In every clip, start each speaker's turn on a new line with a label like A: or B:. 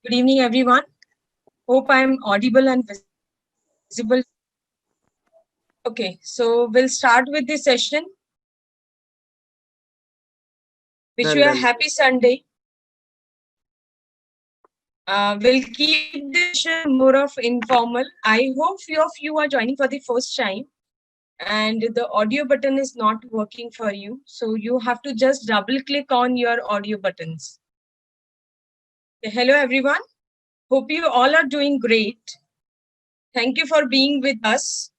A: Good evening, everyone. Hope I'm audible and visible. Okay, so we'll start with the session. Wish you a
B: Done.
A: happy Sunday. We'll keep this session more of informal. I hope few of you are joining for the first time and the audio button is not working for you. So you have to just double click on your audio buttons. Okay, hello, everyone. Hope you all are doing great. Thank you for being with us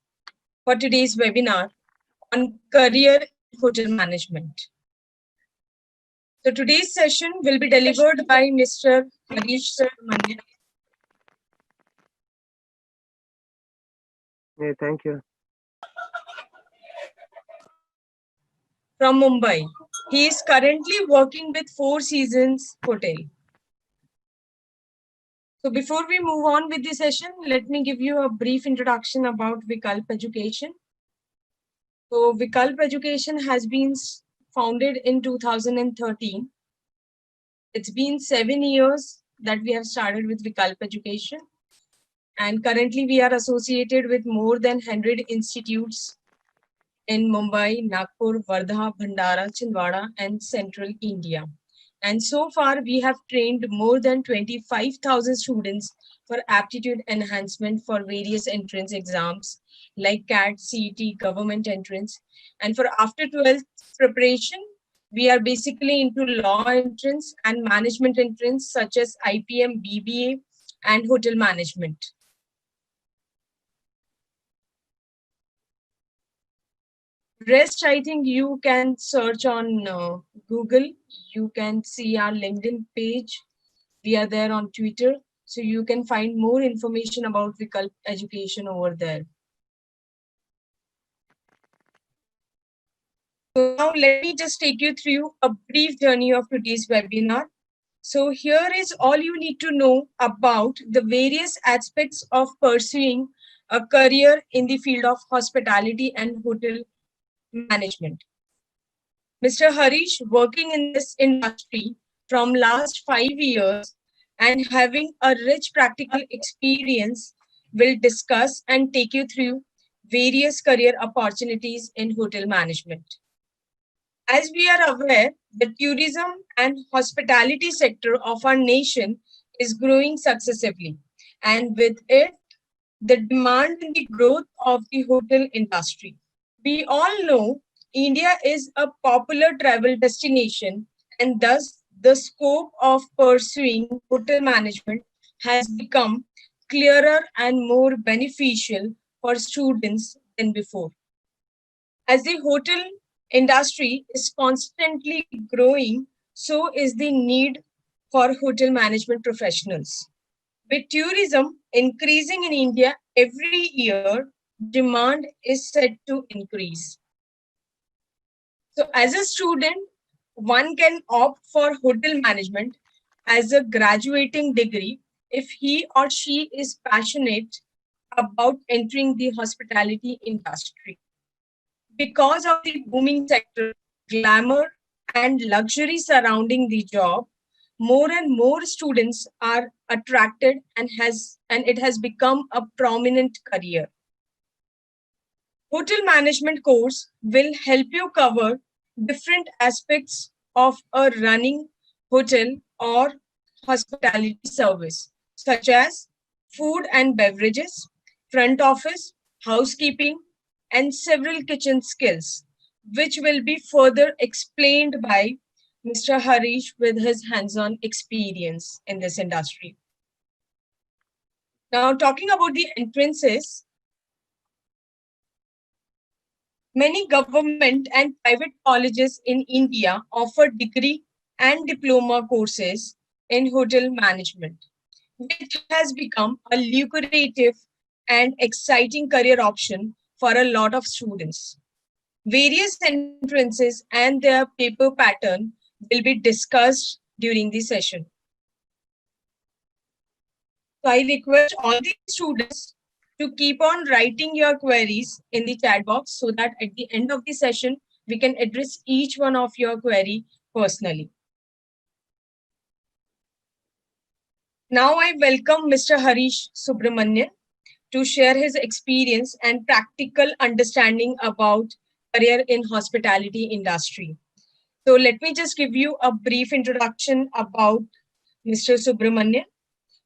A: for today's webinar on career in hotel management. So today's session will be delivered by Mr. Harish Subramanian.
B: Yeah, thank you.
A: From Mumbai. He is currently working with Four Seasons Hotel. So before we move on with the session, let me give you a brief introduction about Vikalp Education. So Vikalp Education has been founded in 2013. It's been 7 years that we have started with Vikalp Education. And currently we are associated with more than 100 institutes in Mumbai, Nagpur, Wardha, Bhandara, Chhindwara, and central India. And so far, we have trained more than 25,000 students for aptitude enhancement for various entrance exams like CAT, CET, government entrance. And for after 12th preparation, we are basically into law entrance and management entrance such as IPM, BBA, and hotel management. Rest, I think you can search on Google. You can see our LinkedIn page. We are there on Twitter. So you can find more information about Vikalp Education over there. So now let me just take you through a brief journey of today's webinar. So here is all you need to know about the various aspects of pursuing a career in the field of hospitality and hotel management. Mr. Harish, working in this industry from last 5 years and having a rich practical experience, will discuss and take you through various career opportunities in hotel management. As we are aware, the tourism and hospitality sector of our nation is growing successively, and with it, the demand and the growth of the hotel industry. We all know India is a popular travel destination, and thus the scope of pursuing hotel management has become clearer and more beneficial for students than before. As the hotel industry is constantly growing, so is the need for hotel management professionals. With tourism increasing in India every year, demand is set to increase. So as a student, one can opt for hotel management as a graduating degree if he or she is passionate about entering the hospitality industry. Because of the booming sector, glamour, and luxury surrounding the job, more and more students are attracted and it has become a prominent career. Hotel management course will help you cover different aspects of a running hotel or hospitality service, such as food and beverages, front office, housekeeping, and several kitchen skills, which will be further explained by Mr. Harish with his hands-on experience in this industry. Now, talking about the entrances, many government and private colleges in India offer degree and diploma courses in hotel management, which has become a lucrative and exciting career option for a lot of students. Various entrances and their paper pattern will be discussed during the session. So I request all the students to keep on writing your queries in the chat box so that at the end of the session, we can address each one of your query personally. Now I welcome Mr. Harish Subramanian to share his experience and practical understanding about career in hospitality industry. So let me just give you a brief introduction about Mr. Subramanian.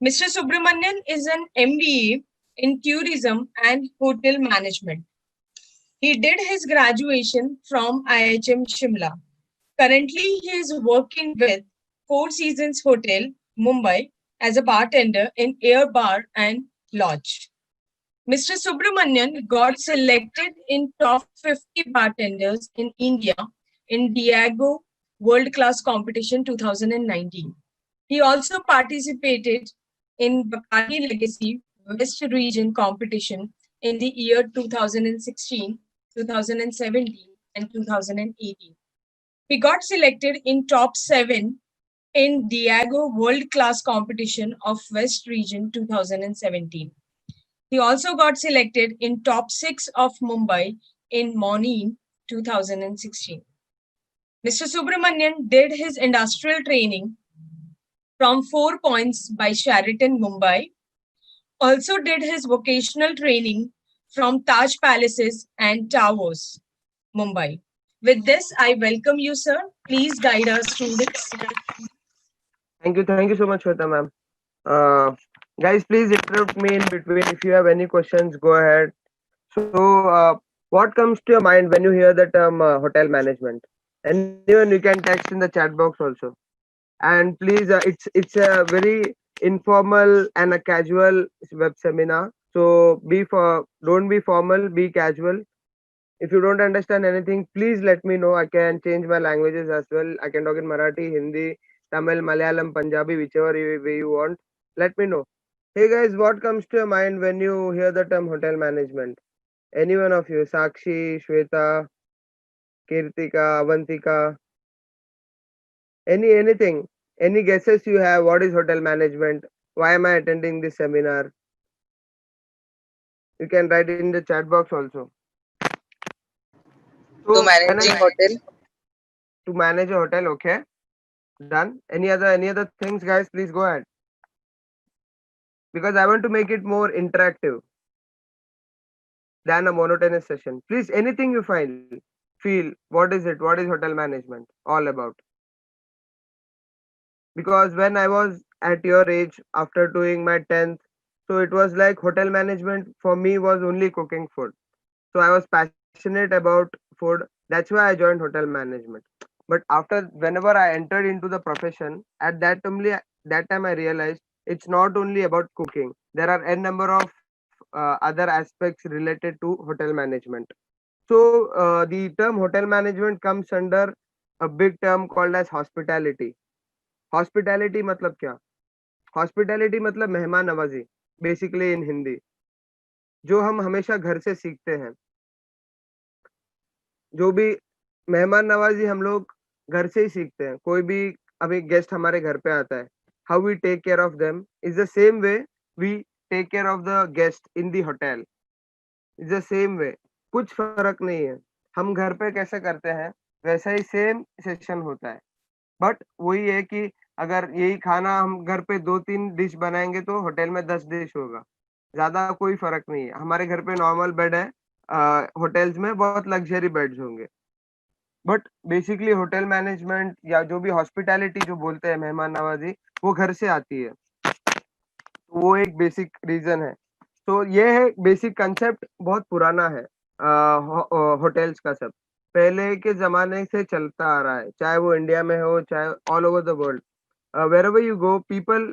A: Mr. Subramanian is an MBA in tourism and hotel management. He did his graduation from IHM Shimla. Currently, he is working with Four Seasons Hotel, Mumbai, as a bartender in Air Bar and Lodge. Mr. Subramanian got selected in top 50 bartenders in India in Diageo World Class Competition 2019. He also participated in Bacardi Legacy West Region competition in the year 2016, 2017, and 2018. He got selected in top 7 in Diageo World Class Competition of West Region 2017. He also got selected in top 6 of Mumbai in Monin 2016. Mr. Subramanian did his industrial training from 4 Points by Sheraton Mumbai, also did his vocational training from Taj Palaces and Towers, Mumbai. With this, I welcome you, sir. Please guide our students.
B: Thank you so much, Shweta ma'am. Uh, Guys, please interrupt me in between. If you have any questions, go ahead. So, what comes to your mind when you hear the term hotel management? Anyone, you can text in the chat box also. And please, it's a very informal and a casual web seminar. So don't be formal, be casual. If you don't understand anything, please let me know. I can change my languages as well. I can talk in Marathi, Hindi, Tamil, Malayalam, Punjabi, whichever way you want. Let me know. Hey guys, what comes to your mind when you hear the term hotel management? Any one of you, Sakshi, Shweta, Kirtika, Avantika, anything, any guesses you have? What is hotel management? Why am I attending this seminar? You can write in the chat box also.
C: To
B: So when
C: managing hotel.
B: to manage a hotel, okay, done. Any other things, guys? Please go ahead because I want to make it more interactive than a monotonous session. Please, anything you feel. What is it? What is hotel management all about? Because when I was at your age after doing my 10th, so it was like hotel management for me was only cooking food. So I was passionate about food. That's why I joined hotel management. But after whenever I entered into the profession, at that time I realized it's not only about cooking. There are n number of other aspects related to hotel management. So the term hotel management comes under a big term called as hospitality. Hospitality मतलब क्या? Hospitality मतलब मेहमान नवाजी, basically इन हिंदी, जो हम हमेशा घर से सीखते हैं। जो भी मेहमान नवाजी हम लोग घर से ही सीखते हैं। कोई भी अभी गेस्ट हमारे घर पे आता है, how we take care of them is the same way we take care of the guest in the hotel, is the same way. कुछ फर्क नहीं है। हम घर पे कैसे करते हैं वैसा ही सेम सेशन होता है। बट वही है कि अगर यही खाना हम घर पे 2-3 डिश बनाएँगे तो होटल में 10 डिश होगा। ज़्यादा कोई फ़र्क नहीं है। हमारे घर पे नॉर्मल बेड है, होटल्स में बहुत लग्ज़री बेड्स होंगे। बट बेसिकली होटल मैनेजमेंट या जो भी हॉस्पिटैलिटी जो बोलते हैं मेहमान नवाज़ी, वो घर से आती है। तो वो एक बेसिक रीज़न है। तो ये है बेसिक कांसेप्ट, बहुत पुराना है होटल्स का सब। पहले के ज़माने से चलता आ रहा है, चाहे वो इंडिया में हो, चाहे all over the world. Wherever you go, people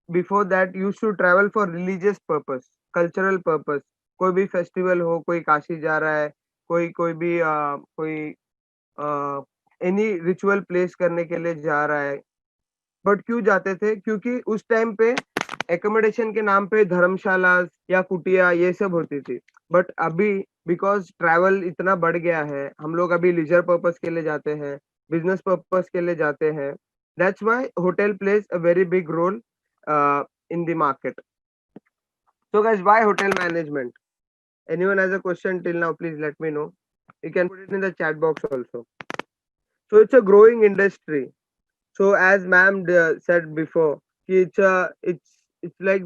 B: before that used to travel for religious purpose, cultural purpose. कोई भी फेस्टिवल हो, कोई काशी जा रहा है, कोई एनी रिचुअल प्लेस करने के लिए जा रहा है। बट क्यों जाते थे? क्योंकि उस टाइम पे एकोमोडेशन के नाम पे धर्मशाला या कुटिया ये सब होती थी। बट अभी बिकॉज ट्रैवल इतना बढ़ गया है, हम लोग अभी लीजर पर्पस के लिए जाते हैं, बिजनेस पर्पस के लिए जाते हैं। That's why hotel plays a very big role in the market. So guys, why hotel management? Anyone has a question till now, please let me know. You can put it in the chat box also. So it's a growing industry. So as ma'am said before, कि it's it's like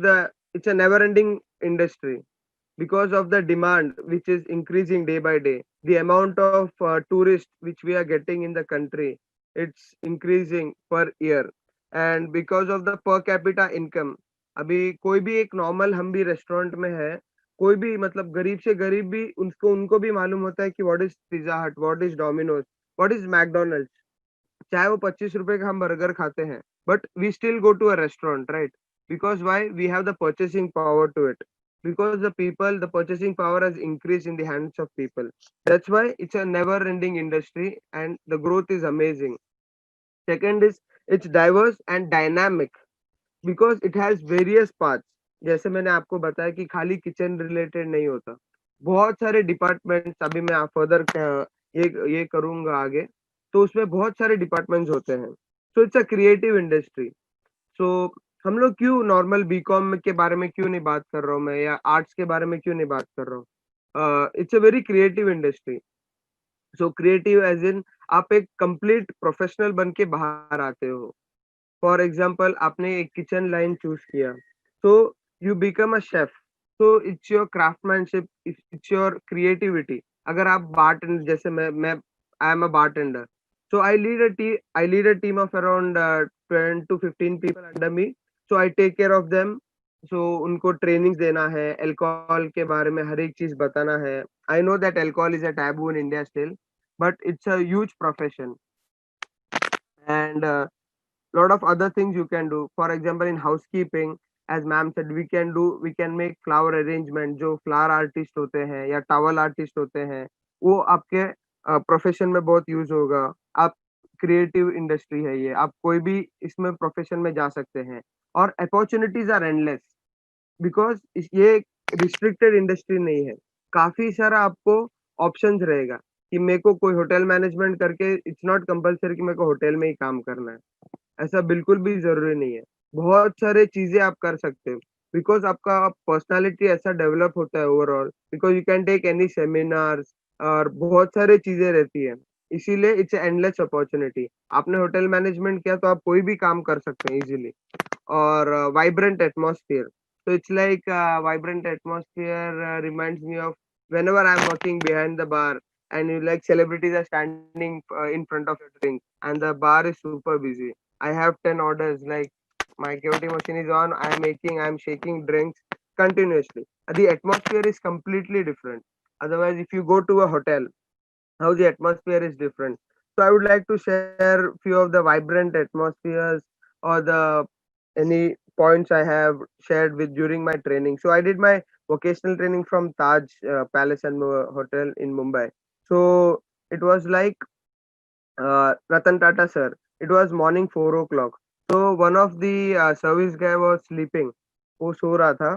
B: it's a never ending industry because of the demand which is increasing day by day. The amount of tourists which we are getting in the country, it's increasing per year. And because of the per capita income, अभी कोई भी एक normal हम भी restaurant में है, कोई भी मतलब गरीब से गरीब भी उनको उनको भी मालूम होता है कि what is Pizza Hut, what is Domino's, what is McDonald's. चाहे वो 25 रुपए का हम बर्गर खाते हैं, but we still go to a restaurant, right? Because why we have the purchasing power to eat, because the people, the purchasing power has increased in the hands of people. That's why it's a never ending industry and the growth is amazing. Second is it's diverse and dynamic because it has various parts. जैसे मैंने आपको बताया कि खाली kitchen related नहीं होता, बहुत सारे डिपार्टमेंट्स, अभी मैं फर्दर ये करूंगा आगे, तो उसमें बहुत सारे डिपार्टमेंट्स होते हैं। So it's a creative industry. So हम लोग क्यों नॉर्मल बीकॉम के बारे में क्यों नहीं बात कर रहा हूँ मैं, या आर्ट्स के बारे में क्यों नहीं बात कर रहा हूँ? It's a very creative industry. So creative as in आप एक कंप्लीट प्रोफेशनल बन के बाहर आते हो। फॉर एग्जाम्पल आपने एक किचन लाइन चूज किया, तो यू बिकम अ शेफ। तो it's your craftsmanship, it's your creativity. अगर आप बार्टेंडर, जैसे मैं आई am a bartender, so I lead a team of around 10 to 15 people under me. So I take care of them. So उनको trainings देना है, alcohol के बारे में हर एक चीज बताना है। I know that alcohol is a taboo in India still, but it's a huge profession. And lot of other things you can do. For example, in housekeeping, as ma'am said, we can make flower arrangement। जो flower artist होते हैं या towel artist होते हैं, वो आपके profession में बहुत यूज होगा। आप क्रिएटिव इंडस्ट्री है ये, आप कोई भी इसमें प्रोफेशन में जा सकते हैं। और अपॉर्चुनिटीज आर एंडलेस बिकॉज ये रिस्ट्रिक्टेड इंडस्ट्री नहीं है। काफी सारा आपको ऑप्शंस रहेगा कि मेरे को कोई होटल मैनेजमेंट करके, इट्स नॉट कंपल्सरी कि मेरे को होटल में ही काम करना है, ऐसा बिल्कुल भी ज़रूरी नहीं है। बहुत सारे चीज़ें आप कर सकते हो बिकॉज़ आपका पर्सनैलिटी ऐसा डेवलप होता है overall, because you can take any seminars और बहुत सारी चीज़ें रहती हैं। इसीलिए इट्स एंडलेस अपॉर्च्युनिटी। आपने होटल मैनेजमेंट किया तो आप कोई भी काम कर सकते हैं इज़िली। और vibrant atmosphere, so it's like vibrant atmosphere reminds me of whenever I'm working behind the bar and you like celebrities are standing in front of your drink and the bar is super busy. I have 10 orders, like my KOT machine is on, I'm shaking drinks continuously. The atmosphere is completely different. Otherwise, if you go to a hotel, how the atmosphere is different. So I would like to share few of the vibrant atmospheres or the any points I have shared with during my training. So I did my vocational training from Taj Palace and Hotel in Mumbai. So it was like Ratan Tata sir. It was morning 4 o'clock. So one of the service guy was sleeping. वो सो रहा था।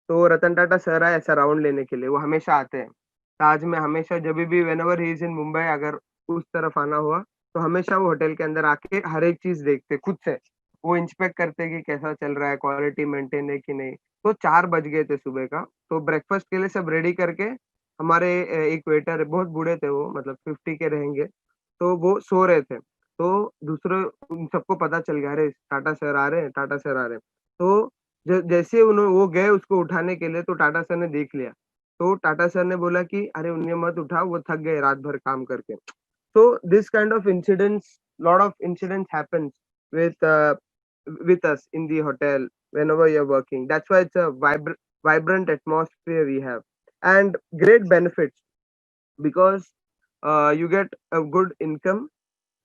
B: तो Ratan Tata sir आए ऐसा round लेने के लिए। वो हमेशा आते हैं ताज में, हमेशा जब भी whenever he is in Mumbai, अगर उस तरफ आना हुआ तो हमेशा वो होटल के अंदर आके हर एक चीज देखते खुद से। वो इंस्पेक्ट करते कि कैसा चल रहा है, क्वालिटी मेंटेन है कि नहीं। तो 4 बज गए थे सुबह का, तो ब्रेकफास्ट के लिए सब रेडी करके हमारे एक वेटर है, बहुत बूढ़े थे वो, मतलब 50 के रहेंगे। तो वो सो रहे थे। तो दूसरे उन सबको पता चल गया, अरे टाटा सर आ रहे हैं, टाटा सर आ रहे हैं। तो जैसे उन्होंने वो गए उसको उठाने के लिए, तो टाटा सर ने देख लिया। तो टाटा सर ने बोला कि अरे उन्हें मत उठाओ, वो थक गए रात भर काम करके। So this kind of incidents, lot of incidents happens with with us in the hotel whenever you're working. That's why it's a vibrant atmosphere we have, and great benefits because you get a good income,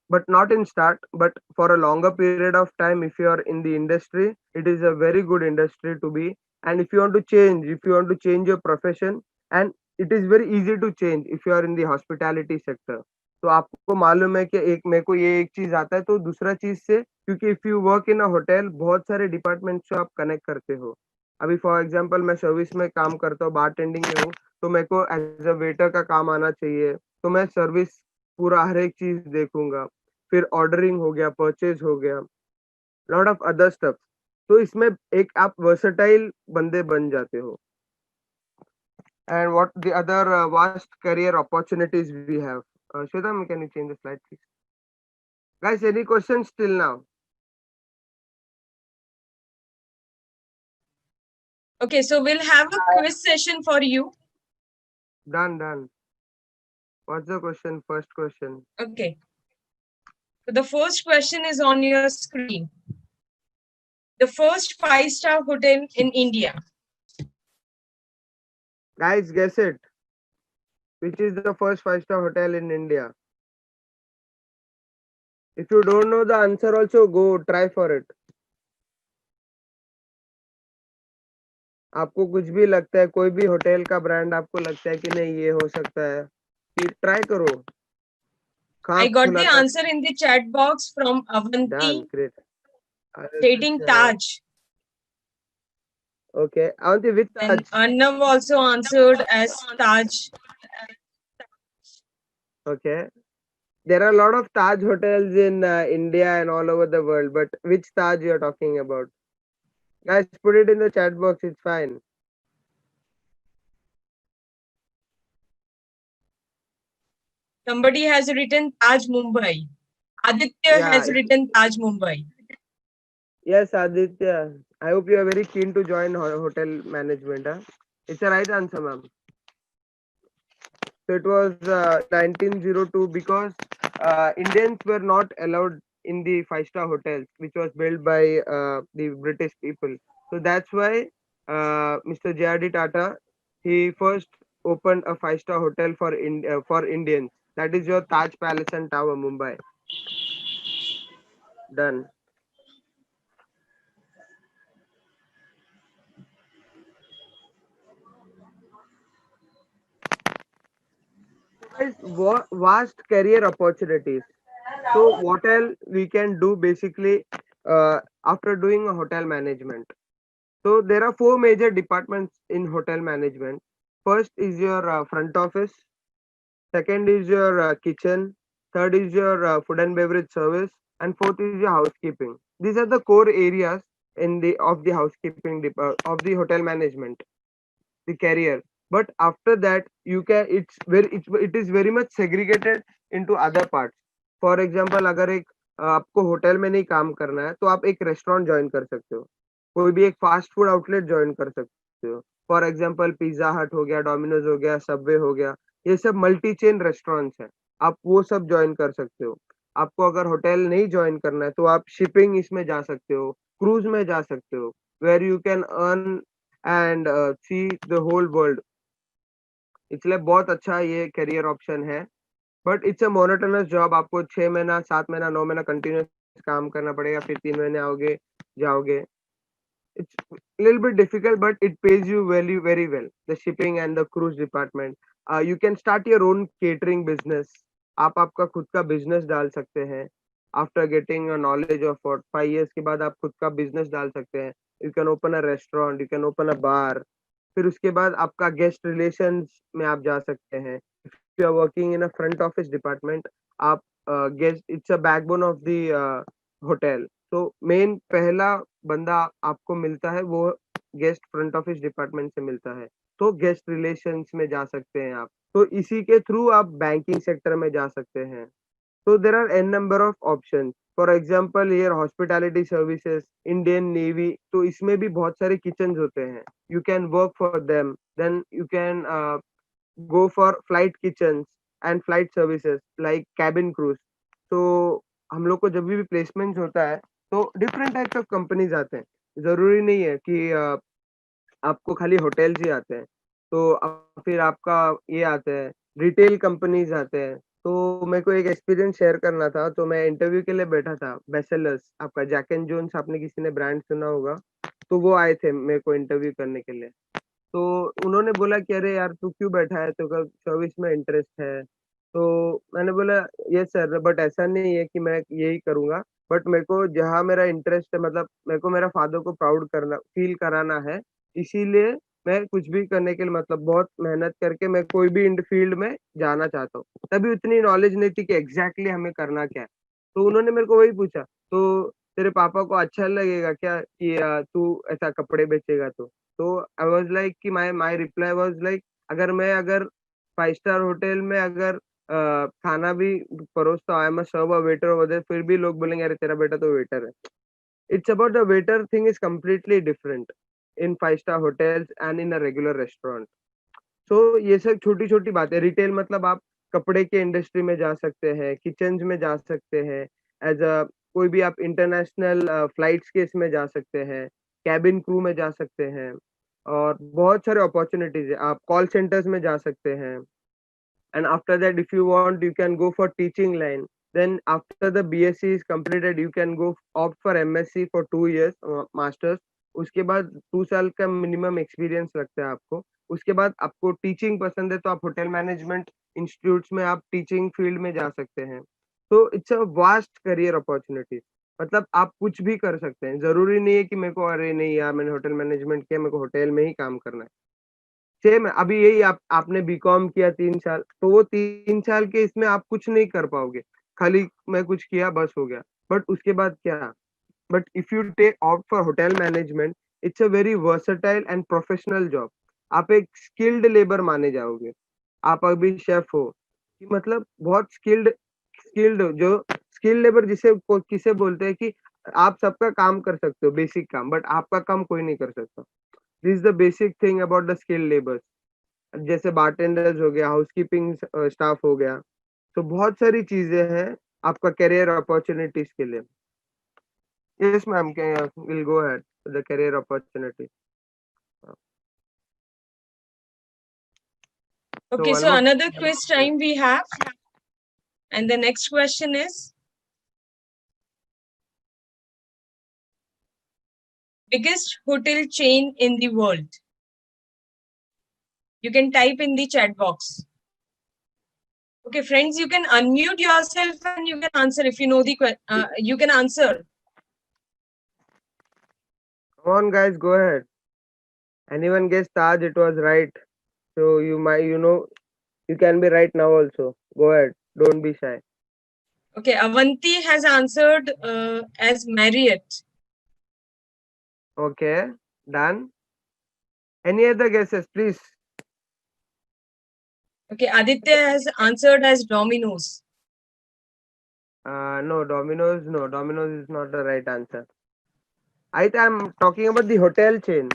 B: but not in start, but for a longer period of time. If you are in the industry, it is a very good industry to be. And if you want to change, if you want to change your profession, and it is very easy to change if you are in the hospitality sector। तो आपको मालूम है कि एक मेरे को ये एक चीज आता है तो दूसरा चीज से, क्योंकि if you work in a hotel बहुत सारे डिपार्टमेंट से आप कनेक्ट करते हो। अभी फॉर एग्जांपल मैं सर्विस में काम करता हूँ, बार टेंडिंग में हूँ, तो मेरे को एज अ वेटर का काम आना चाहिए। तो मैं सर्विस पूरा हर एक चीज देखूंगा। फिर ऑर्डरिंग हो गया, परचेज हो गया, लॉट ऑफ अदर स्टफ। तो इसमें एक आप वर्सेटाइल बंदे बन जाते हो। And what the other vast career opportunities we have. Shweta, can you change the slide please? Guys, any question till now?
A: Okay, so we'll have a quiz session for you.
B: Done. What's the question? First question.
A: Okay. So the first question is on your screen. The first five-star hotel in India.
B: Guys, guess it. Which is the first five-star hotel in India? If you don't know the answer, also go try for it. आपको कुछ भी लगता है, कोई भी hotel का brand आपको लगता है कि नहीं ये हो सकता है, फिर ट्राई करो.
A: I
B: khap
A: got the
B: खुलाता.
A: answer in the chat box from
B: Done,
A: Avanti
B: great.
A: stating Taj.
B: Okay, Avanti, which
A: And
B: Taj?
A: Arnav also answered as Taj.
B: Okay. There are a lot of Taj hotels in India and all over the world, but which Taj you are talking about? Guys, put it in the chat box. It's fine.
A: Somebody has written Taj Mumbai. Aditya
B: Yeah.
A: has written Taj Mumbai.
B: Yes, Aditya. I hope you are very keen to join hotel management. Huh? It's a right answer, ma'am. So it was 1902 because Indians were not allowed in the five-star hotels, which was built by the British people. So that's why Mr. J.R.D. Tata, he first opened a five-star hotel for Indians. That is your Taj Palace and Tower, Mumbai. Done. Guys, vast career opportunities. So what else we can do basically after doing a hotel management? So there are four major departments in hotel management. First is your front office. Second is your kitchen. Third is your food and beverage service, and fourth is your housekeeping. These are the core areas in the of the housekeeping of the hotel management, the career. But after that, you can it is very much segregated into other parts. For example, अगर एक आपको hotel में नहीं काम करना है तो आप एक रेस्टोरेंट ज्वाइन कर सकते हो, कोई भी एक फास्ट फूड आउटलेट ज्वाइन कर सकते हो. फॉर एग्जांपल पिज्जा हट हो गया, डोमिनोज हो गया, सबवे हो गया, ये सब मल्टी चेन रेस्टोरेंट्स हैं. आप वो सब ज्वाइन कर सकते हो. आपको अगर होटल नहीं ज्वाइन करना है तो आप शिपिंग इसमें जा सकते हो, क्रूज में जा सकते हो, where you can earn and see the whole world. इसलिए बहुत अच्छा ये करियर ऑप्शन है. But it's a monotonous job. आपको 6 महीना 7 महीना 9 महीना कंटिन्यूस काम करना पड़ेगा, फिर 3 महीने आओगे जाओगे. It's a little bit difficult, but it pays you very well. The shipping and the cruise department. You can start your own catering business. आप आपका खुद का बिजनेस डाल सकते हैं. After getting a knowledge of what 5 years के बाद आप खुद का बिजनेस डाल सकते हैं. You can open a restaurant, you can open a bar. फिर उसके बाद आपका गेस्ट रिलेशंस में आप जा सकते हैं. If you are working in a front office department, आप guest it's a backbone of the hotel. तो मेन पहला बंदा आपको मिलता है वो गेस्ट फ्रंट ऑफिस डिपार्टमेंट से मिलता है. तो गेस्ट रिलेशंस में जा सकते हैं आप. तो इसी के थ्रू आप बैंकिंग सेक्टर में जा सकते हैं. तो there are N number of option. For example here hospitality services, Indian Navy, तो इसमें भी बहुत सारे किचन होते हैं. You can work for them. Then you can go for flight kitchens and flight services like cabin crews. तो हम लोग को जब भी प्लेसमेंट होता है तो डिफरेंट टाइप्स ऑफ कंपनीज आते हैं. जरूरी नहीं है कि आपको खाली होटल्स ही आते हैं. तो फिर आपका ये आते हैं, रिटेल कंपनीज आते हैं. तो मेरे को एक एक्सपीरियंस शेयर करना था. तो मैं इंटरव्यू के लिए बैठा था. बेसेलर्स, आपका जैक एंड जोन्स, आपने किसी ने ब्रांड सुना होगा, तो वो आए थे मेरे को इंटरव्यू करने के लिए. तो उन्होंने बोला कि अरे यार तू क्यों बैठा है, तेरे को सर्विस में इंटरेस्ट है. तो मैंने बोला यस सर, बट ऐसा नहीं है कि मैं यही करूंगा, बट मेरे को जहाँ मेरा इंटरेस्ट है, मतलब मेरे को मेरा फादर को प्राउड करना फील कराना है, इसीलिए मैं कुछ भी करने के लिए मतलब बहुत मेहनत करके मैं कोई भी फील्ड में जाना चाहता हूँ. तभी उतनी नॉलेज नहीं थी कि एग्जैक्टली हमें करना क्या है. तो उन्होंने मेरे को वही पूछा, तो तेरे पापा को अच्छा लगेगा क्या कि तू ऐसा कपड़े बेचेगा. तो आई वाज लाइक कि माय रिप्लाई वाज लाइक, अगर 5 स्टार होटल में अगर खाना भी परोसता हूँ, I am a serve a waiter over there, फिर भी लोग बोलेंगे अरे तेरा बेटा तो वेटर है. It's about the waiter thing is completely different. in 5-star hotels and in a regular restaurant. So ये सब छोटी छोटी बातें. रिटेल मतलब आप कपड़े के इंडस्ट्री में जा सकते हैं, किचन में जा सकते हैं, एज अ कोई भी आप इंटरनेशनल फ्लाइट्स के इसमें जा सकते हैं, कैबिन क्रू में जा सकते हैं, और बहुत सारे अपॉर्चुनिटीज है. आप कॉल सेंटर्स में जा सकते हैं. And after that, if you want, you can go for teaching line. Then after the BSc is completed, you can go opt for MSc for 2 years, masters. उसके बाद 2 साल का मिनिमम एक्सपीरियंस लगता है आपको. उसके बाद आपको टीचिंग पसंद है तो आप होटल मैनेजमेंट इंस्टीट्यूट्स में आप टीचिंग फील्ड में जा सकते हैं. तो it's a vast career opportunity. मतलब आप कुछ भी कर सकते हैं. जरूरी नहीं है कि मेरे को अरे नहीं यार मैंने होटल मैनेजमेंट किया, मेरे को होटल में ही काम करना है. सेम है. अभी यही आपने बीकॉम किया 3 साल, तो वो 3 साल के इसमें आप कुछ नहीं कर पाओगे. खाली मैं कुछ किया बस हो गया. बट उसके बाद क्या? But if you take out for hotel management, it's a very versatile and professional job. आप एक स्किल्ड लेबर माने जाओगे. आप अभी शेफ हो कि मतलब बहुत स्किल्ड स्किल्ड जो स्किल्ड लेबर किसे बोलते हैं कि आप सबका काम कर सकते हो, बेसिक काम, बट आपका काम कोई नहीं कर सकता. This is the basic thing about the skilled labours. जैसे बारटेंडर्स हो गया, हाउसकीपिंग स्टाफ हो गया. तो बहुत सारी चीजें हैं आपका करियर अपॉर्चुनिटीज के लिए. Yes ma'am, will go ahead the career opportunity. So
A: Okay,
B: one
A: so
B: more.
A: another quiz time we have. And the next question is, biggest hotel chain in the world? You can type in the chat box. Okay, friends, you can unmute yourself and you can answer if you know the question. You can answer.
B: Come on guys, go ahead. Anyone guess Taj? It was right. So you can be right now also. Go ahead. Don't be shy.
A: Okay, Avanti has answered as Marriott.
B: Okay, done. Any other guesses, please?
A: Okay, Aditya has answered as Domino's.
B: No, Domino's. No, Domino's is not the right answer. I'm talking about the hotel chain.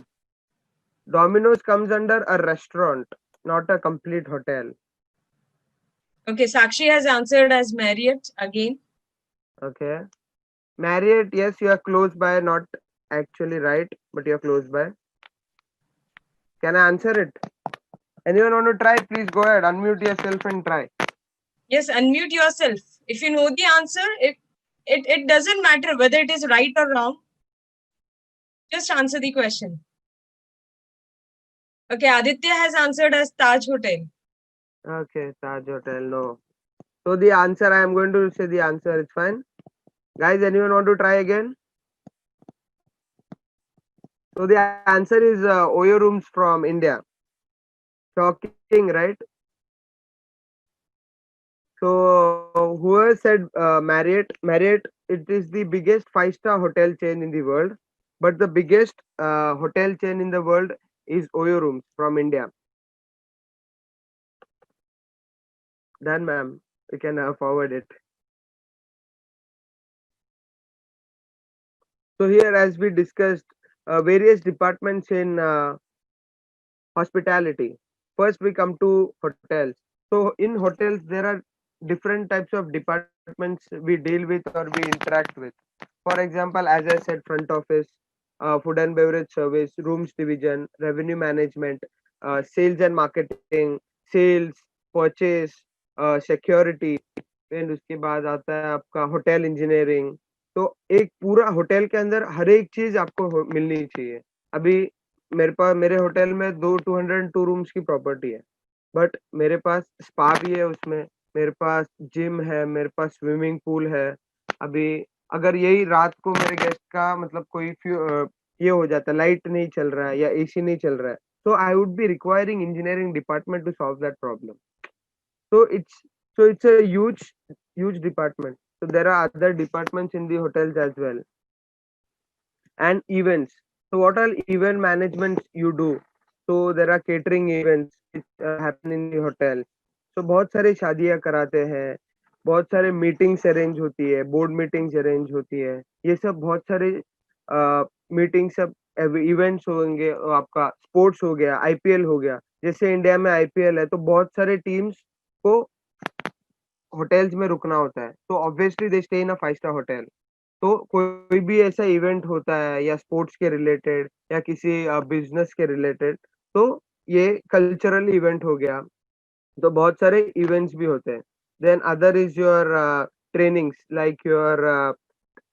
B: Domino's comes under a restaurant, not a complete hotel.
A: Okay, Sakshi has answered as Marriott again.
B: Okay. Marriott, yes, you are close by, not actually right, but you are close by. Can I answer it? Anyone want to try? Please go ahead, unmute yourself and try.
A: Yes, unmute yourself. If you know the answer, it doesn't matter whether it is right or wrong. Just answer the question. Okay, Aditya has answered as Taj Hotel.
B: Okay, Taj Hotel, no. So the answer, I am going to say the answer, it's fine. Guys, anyone want to try again? So the answer is Oyo Rooms from India. Shocking, right? So whoever said Marriott, it is the biggest 5-star hotel chain in the world, but the biggest hotel chain in the world is Oyo Rooms from India. Done, ma'am. You can forward it. So here, as we discussed, various departments in hospitality. First, we come to hotels. So in hotels, there are different types of departments we deal with or we interact with. For example, as I said, front office, food and beverage service, rooms division, revenue management, sales and marketing, sales, purchase, security. फिर उसके बाद आता है आपका hotel engineering. तो एक पूरा hotel के अंदर हर एक चीज आपको मिलनी चाहिए. अभी मेरे होटल में 202 रूम्स की प्रॉपर्टी है, बट मेरे पास स्पा भी है उसमें, मेरे पास जिम है, मेरे पास स्विमिंग पूल है. अभी अगर यही रात को मेरे गेस्ट का मतलब ये हो जाता है, लाइट नहीं चल रहा है या एसी नहीं चल रहा है, so I would be requiring engineering department to solve that problem. So it's a huge department. So there are other departments in the hotels as well. And events. So what all event management you do? So there are catering events which happen in the hotel. So बहुत सारे शादियां कराते हैं, बहुत सारे meetings arrange होती है, board meetings arrange होती है. ये सब बहुत सारे मीटिंग सब इवेंट्स होंगे, आपका स्पोर्ट्स हो गया, आईपीएल हो गया, जैसे इंडिया में आईपीएल है तो बहुत सारे टीम्स को होटल्स में रुकना होता है, तो obviously they stay in a 5 star hotel. तो कोई भी ऐसा इवेंट होता है या स्पोर्ट्स के रिलेटेड या किसी बिजनेस के रिलेटेड, तो ये कल्चरल इवेंट हो गया, तो बहुत सारे इवेंट्स भी होते हैं। Then other is your trainings like your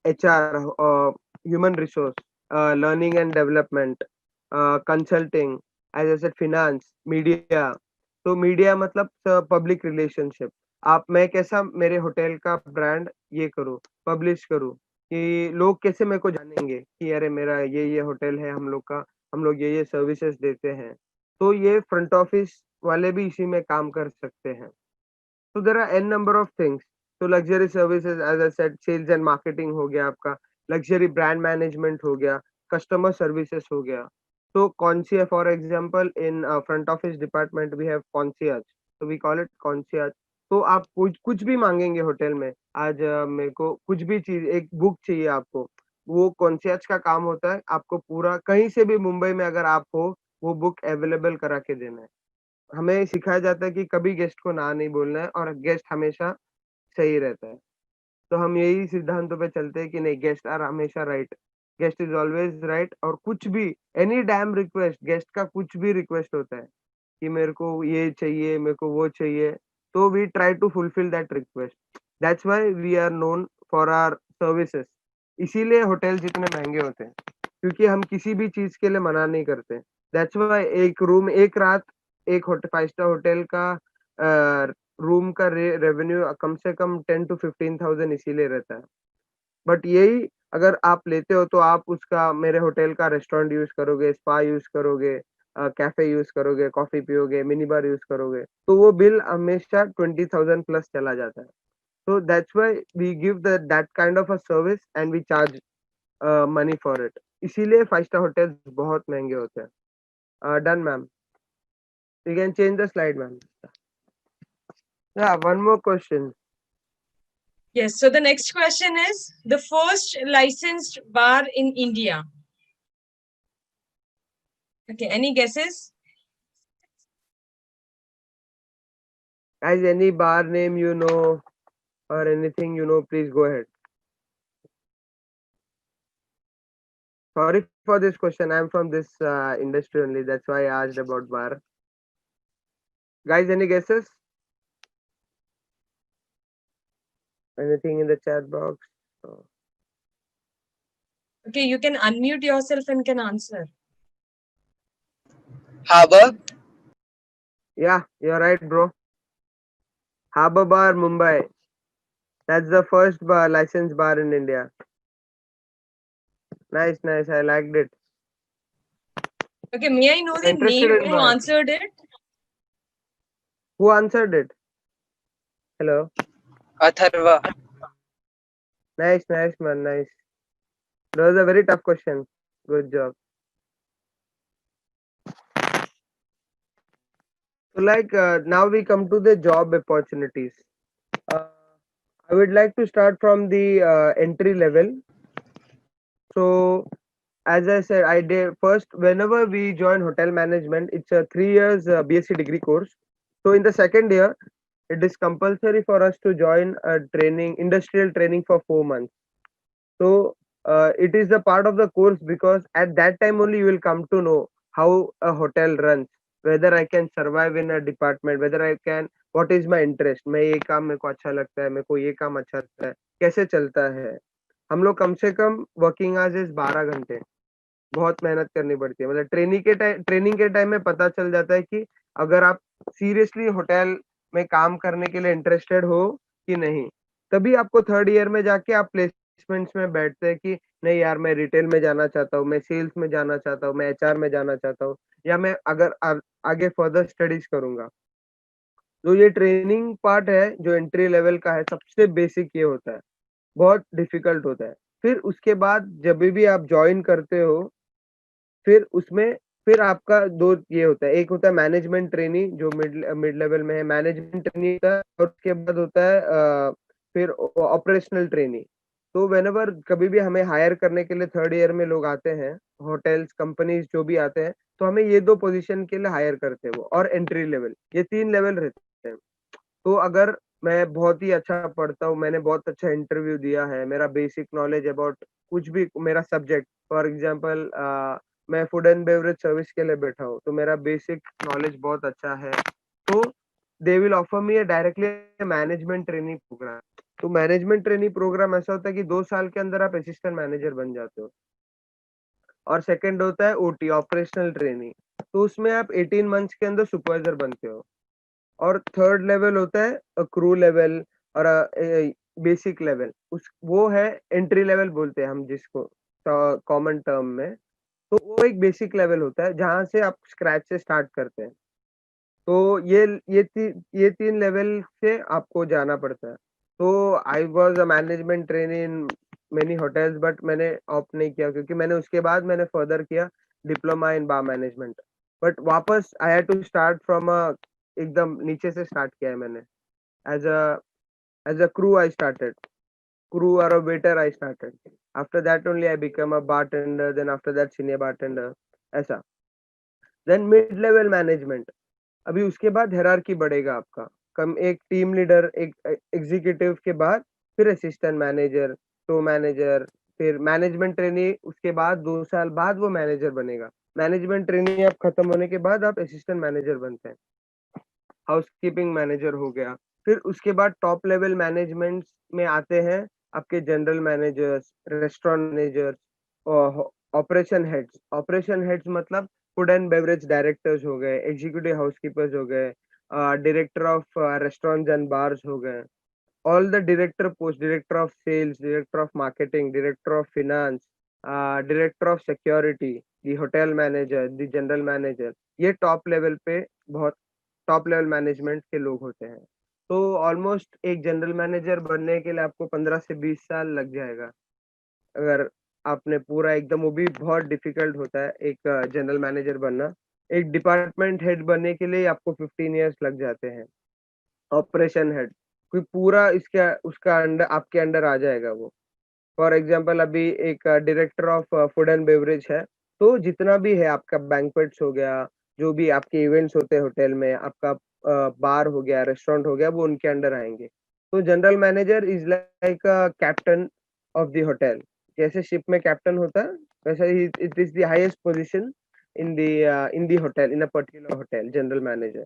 B: HR, human resource, learning and development, consulting, as I said, finance, media. तो मीडिया मतलब पब्लिक रिलेशनशिप। आप मैं कैसा मेरे होटल का ब्रांड ये करूँ, पब्लिश करूँ, कि लोग कैसे मेरे को जानेंगे कि अरे मेरा ये होटल है, हम लोग का, हम लोग ये सर्विसेज देते हैं। तो ये फ्रंट ऑफिस वाले भी इसी में काम कर सकते हैं। तो there are N number of things. तो luxury services, as I said, sales and marketing हो गया आपका, लग्जरी ब्रांड मैनेजमेंट हो गया, कस्टमर सर्विसेज हो गया। तो concierge, for example, in front office department we have concierge, तो वी कॉल इट कॉन्सियर्ज। तो आप कुछ कुछ भी मांगेंगे होटल में, आज मेरे को कुछ भी चीज, एक बुक चाहिए आपको, वो कॉन्सियर्ज का काम होता है, आपको पूरा कहीं से भी मुंबई में अगर आप हो, वो बुक अवेलेबल करा के देना है। हमें सिखाया जाता है कि कभी गेस्ट को ना नहीं बोलना है और गेस्ट हमेशा सही रहता है। तो हम यही सिद्धांतों पे चलते हैं कि नहीं, गेस्ट आर हमेशा right, guest is always right. और कुछ भी, एनी डैम रिक्वेस्ट, गेस्ट का कुछ भी रिक्वेस्ट होता है कि मेरे को ये चाहिए, मेरे को वो चाहिए, तो we try to fulfil that request. That's why we are known for our services. इसीलिए होटल जितने महंगे होते हैं, क्योंकि हम किसी भी चीज के लिए मना नहीं करते। दैट्स व्हाई एक रूम, एक रात, एक होटल, 5 स्टार होटल का रूम का रेवेन्यू कम से कम 10 to 15,000 इसीलिए रहता है। बट यही अगर आप लेते हो तो आप उसका, मेरे होटल का रेस्टोरेंट यूज करोगे, स्पा यूज करोगे, कैफे यूज करोगे, कॉफी पियोगे, मिनी बार यूज करोगे, तो वो बिल हमेशा 20,000 प्लस चला जाता है। So that's why we give that kind of a service and we charge money for it. इसीलिए 5 स्टार होटल्स बहुत महंगे होते हैं। Done, ma'am. You can change the slide, ma'am. Yeah, one more question.
A: Yes. So the next question is the first licensed bar in India. Okay. Any guesses?
B: Guys, any bar name you know or anything you know, please go ahead. Sorry for this question. I'm from this industry only. That's why I asked about bar. Guys, any guesses? Anything in the chat box? Oh.
A: Okay. You can unmute yourself and can answer.
C: Harbor.
B: Yeah, you're right, bro. Harbour Bar, Mumbai. That's the first bar, licensed bar in India. Nice, nice. I liked it.
A: Okay. May I know the
B: Interested
A: name
B: in
A: who
B: bar.
A: answered it?
B: Who answered it? Hello.
C: Atharva.
B: Nice, nice, man. Nice. That was a very tough question. Good job. So, like, now we come to the job opportunities. Uh, I would like to start from the entry level. So, as I said, I did first, whenever we join hotel management, it's a 3 years BSc degree course. So, in the second year, it is compulsory for us to join a training, industrial training for 4 months. So it is a part of the course because at that time only you will come to know how a hotel runs, whether I can survive in a department, whether I can, what is my interest, मैं ये काम मेरे को अच्छा लगता है, मेरे को ये काम अच्छा लगता है, कैसे चलता है। हम लोग कम से कम वर्किंग आवर्स 12 घंटे, बहुत मेहनत करनी पड़ती है। मतलब ट्रेनिंग के टाइम में पता चल जाता है कि अगर आप सीरियसली होटल में काम करने के लिए इंटरेस्टेड हो कि नहीं। तभी आपको थर्ड ईयर में जाके आप प्लेसमेंट्स में बैठते हैं कि नहीं यार, मैं रिटेल में जाना चाहता हूँ, मैं सेल्स में जाना चाहता हूँ, मैं एचआर में जाना चाहता हूँ, या मैं अगर आगे फर्दर स्टडीज करूंगा। तो ये ट्रेनिंग पार्ट है जो एंट्री लेवल का है, सबसे बेसिक ये होता है, बहुत डिफिकल्ट होता है। फिर उसके बाद जब भी आप ज्वाइन करते हो, फिर उसमें फिर आपका 2 ये होता है, एक होता है मैनेजमेंट ट्रेनी जो मिड लेवल में है, मैनेजमेंट ट्रेनी होता है, और उसके बाद होता है फिर ऑपरेशनल ट्रेनी। तो व्हेनेवर कभी भी हमें हायर करने के लिए थर्ड ईयर में लोग आते हैं, होटल्स, कंपनीज़ जो भी आते हैं, तो हमें ये 2 पोज़ीशन के लिए हायर करते हैं वो और एंट्री लेवल, ये 3 लेवल रहते हैं। तो अगर मैं बहुत ही अच्छा पढ़ता हूँ, मैंने बहुत अच्छा इंटरव्यू दिया है, मेरा बेसिक नॉलेज अबाउट कुछ भी मेरा सब्जेक्ट फॉर एग्ज़ाम्पल मैं फूड एंड बेवरेज सर्विस के लिए बैठा हूँ, तो मेरा बेसिक नॉलेज बहुत अच्छा है, तो they will offer me directly management training programme. तो मैनेजमेंट ट्रेनिंग प्रोग्राम ऐसा होता है कि 2 साल के अंदर आप असिस्टेंट मैनेजर बन जाते हो और सेकंड होता है ओटी ऑपरेशनल ट्रेनिंग, तो उसमें आप 18 मंथ्स के अंदर सुपरवाइजर बनते हो। और थर्ड लेवल होता है क्रू लेवल और बेसिक लेवल, उस वो है एंट्री लेवल बोलते हैं हम जिसको कॉमन टर्म में। तो वो एक बेसिक लेवल होता है जहाँ से आप स्क्रैच से स्टार्ट करते हैं। तो ये 3 लेवल से आपको जाना पड़ता है। तो I was a management trainee in many hotels but मैंने ऑप्ट नहीं किया क्योंकि मैंने उसके बाद मैंने फर्दर किया diploma in bar management. But वापस I had to start from एकदम नीचे से स्टार्ट किया है मैंने। As a as a crew I started, crew और a waiter I started. After that only I become a bartender, then after that senior bartender ऐसा। Then mid level management. अभी उसके बाद हायरार्की बढ़ेगा आपका। कम एक टीम लीडर, एक executive के बाद फिर असिस्टेंट मैनेजर, तो मैनेजर, फिर मैनेजमेंट ट्रेनी उसके बाद 2 साल बाद वो मैनेजर बनेगा। मैनेजमेंट ट्रेनी आप खत्म होने के बाद आप असिस्टेंट मैनेजर बनते हैं। हाउसकीपिंग मैनेजर हो गया। फिर उसके बाद टॉप लेवल मैनेजमेंट्स में आते हैं आपके जनरल मैनेजर्स, रेस्टोरेंट मैनेजर्स और ऑपरेशन हेड्स। ऑपरेशन हेड्स मतलब फूड एंड बेवरेज डायरेक्टर्स हो गए, एग्जीक्यूटिव हाउसकीपर्स हो गए, director of restaurants and bars हो गए। All the director posts, director of sales, director of marketing, director of finance, director of security, the hotel manager, the general manager, ये top level पे बहुत top level management के लोग होते हैं। तो ऑलमोस्ट एक जनरल मैनेजर बनने के लिए आपको 15 से 20 साल लग जाएगा। अगर आपने पूरा एकदम, वो भी बहुत डिफिकल्ट होता है एक जनरल मैनेजर बनना। एक डिपार्टमेंट हेड बनने के लिए आपको 15 इयर्स लग जाते हैं। ऑपरेशन हेड, कोई पूरा इसका उसका अंडर आपके अंडर आ जाएगा वो। फॉर एग्जांपल अभी एक director of food and beverage है, तो जितना भी है आपका बैंक्वेट्स हो गया, जो भी आपके इवेंट्स होते हैं होटल में, आपका बार हो गया, रेस्टोरेंट हो गया, वो उनके अंडर आएँगे। तो general manager is like a captain of the hotel. जैसे शिप में कैप्टन होता है, वैसे ही it is the highest position in the hotel, in a particular hotel, general manager.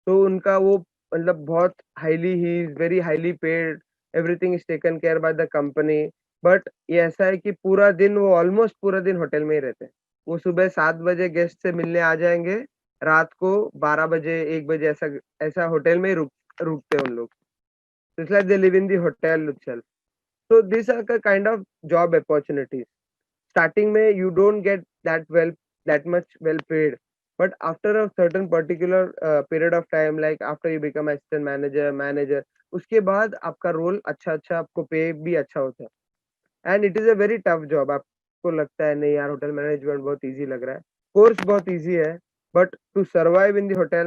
B: तो उनका वो मतलब बहुत हाईली ही is very highly paid, everything is taken care by the company. But ये ऐसा है कि पूरा दिन वो ऑलमोस्ट पूरा दिन होटल में ही रहते हैं। वो सुबह 7 बजे गेस्ट से मिलने आ जाएँगे, रात को 12 बजे, 1 बजे ऐसा ऐसा होटल में ही रुकते हैं उन लोग। It's like they live in the hotel itself. So these are the kind of job opportunities. Starting में you don't get that much well paid, but after a certain particular period of time, like after you become assistant manager, उसके बाद आपका role अच्छा आपको पे भी अच्छा होता है। And it is a very tough job. आपको लगता है नहीं यार होटल मैनेजमेंट बहुत ईज़ी लग रहा है, कोर्स बहुत ईज़ी है, but to survive in the hotel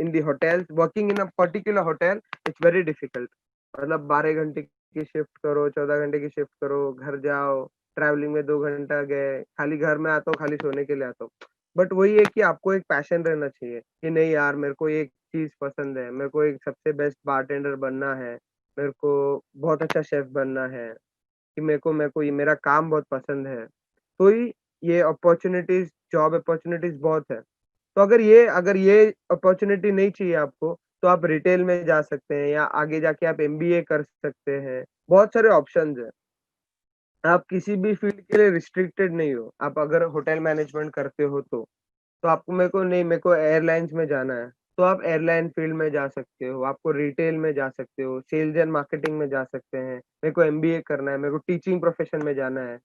B: in the hotels, working in a particular hotel, it's very difficult. मतलब 12 घंटे की शिफ्ट करो, 14 घंटे की शिफ्ट करो, घर जाओ, ट्रैवलिंग में 2 घंटा गए, खाली घर में आता हूँ, खाली सोने के लिए आता हूँ। बट वही है कि आपको एक पैशन रहना चाहिए कि नहीं यार मेरे को एक चीज़ पसंद है, मेरे को एक सबसे बेस्ट बारटेंडर बनना है, मेरे को बहुत अच्छा शेफ़ बनना है। कि मेरे को ये मेरा काम बहुत पसंद है। तो ही ये अपॉर्च्युनिटीज़, जॉब अपॉर्च्युनिटीज़ बहुत है। तो अगर ये अपॉर्च्युनिटी नहीं चाहिए आपको, तो आप रिटेल में जा सकते हैं या आगे जाके आप एमबीए कर सकते हैं। बहुत सारे ऑप्शंस हैं। आप किसी भी फील्ड के लिए रिस्ट्रिक्टेड नहीं हो। आप अगर होटल मैनेजमेंट करते हो तो आपको मेरे को एयरलाइन्स में जाना है, तो आप एयरलाइन फील्ड में जा सकते हो, आपको रिटेल में जा सकते हो, सेल्स एंड मार्केटिंग में जा सकते हैं, मेरे को एमबीए करना है, मेरे को टीचिंग प्रोफ़ेशन में जाना है,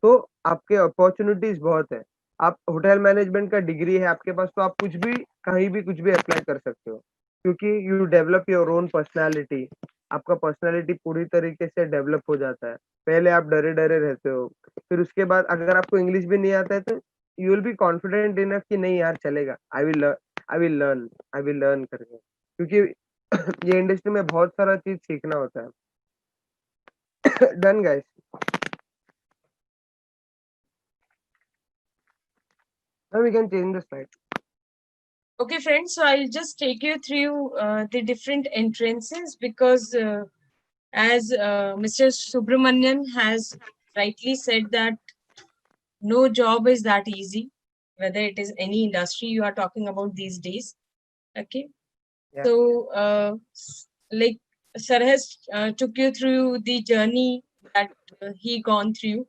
B: तो आपके अपॉर्च्युनिटीज़ बहुत है। आप होटल मैनेजमेंट का डिग्री है आपके पास, तो आप कुछ भी, कहीं भी कुछ भी अप्लाई कर सकते हो, क्योंकि you develop your own personality. आपका पर्सनैलिटी पूरी तरीके से डेवलप हो जाता है। पहले आप डरे-डरे रहते हो, फिर उसके बाद अगर आपको इंग्लिश भी नहीं आता है तो you will be confident enough कि नहीं यार चलेगा, आई विल लर्न करके, क्योंकि ये इंडस्ट्री में बहुत सारा चीज़ सीखना होता है। Done, guys. Now we can change the slide.
A: Okay, friends, so I'll just take you through the different entrances because as Mr. Subramanian has rightly said that no job is that easy, whether it is any industry you are talking about these days. Okay.
B: Yeah.
A: So, like Sir has took you through the journey that he gone through.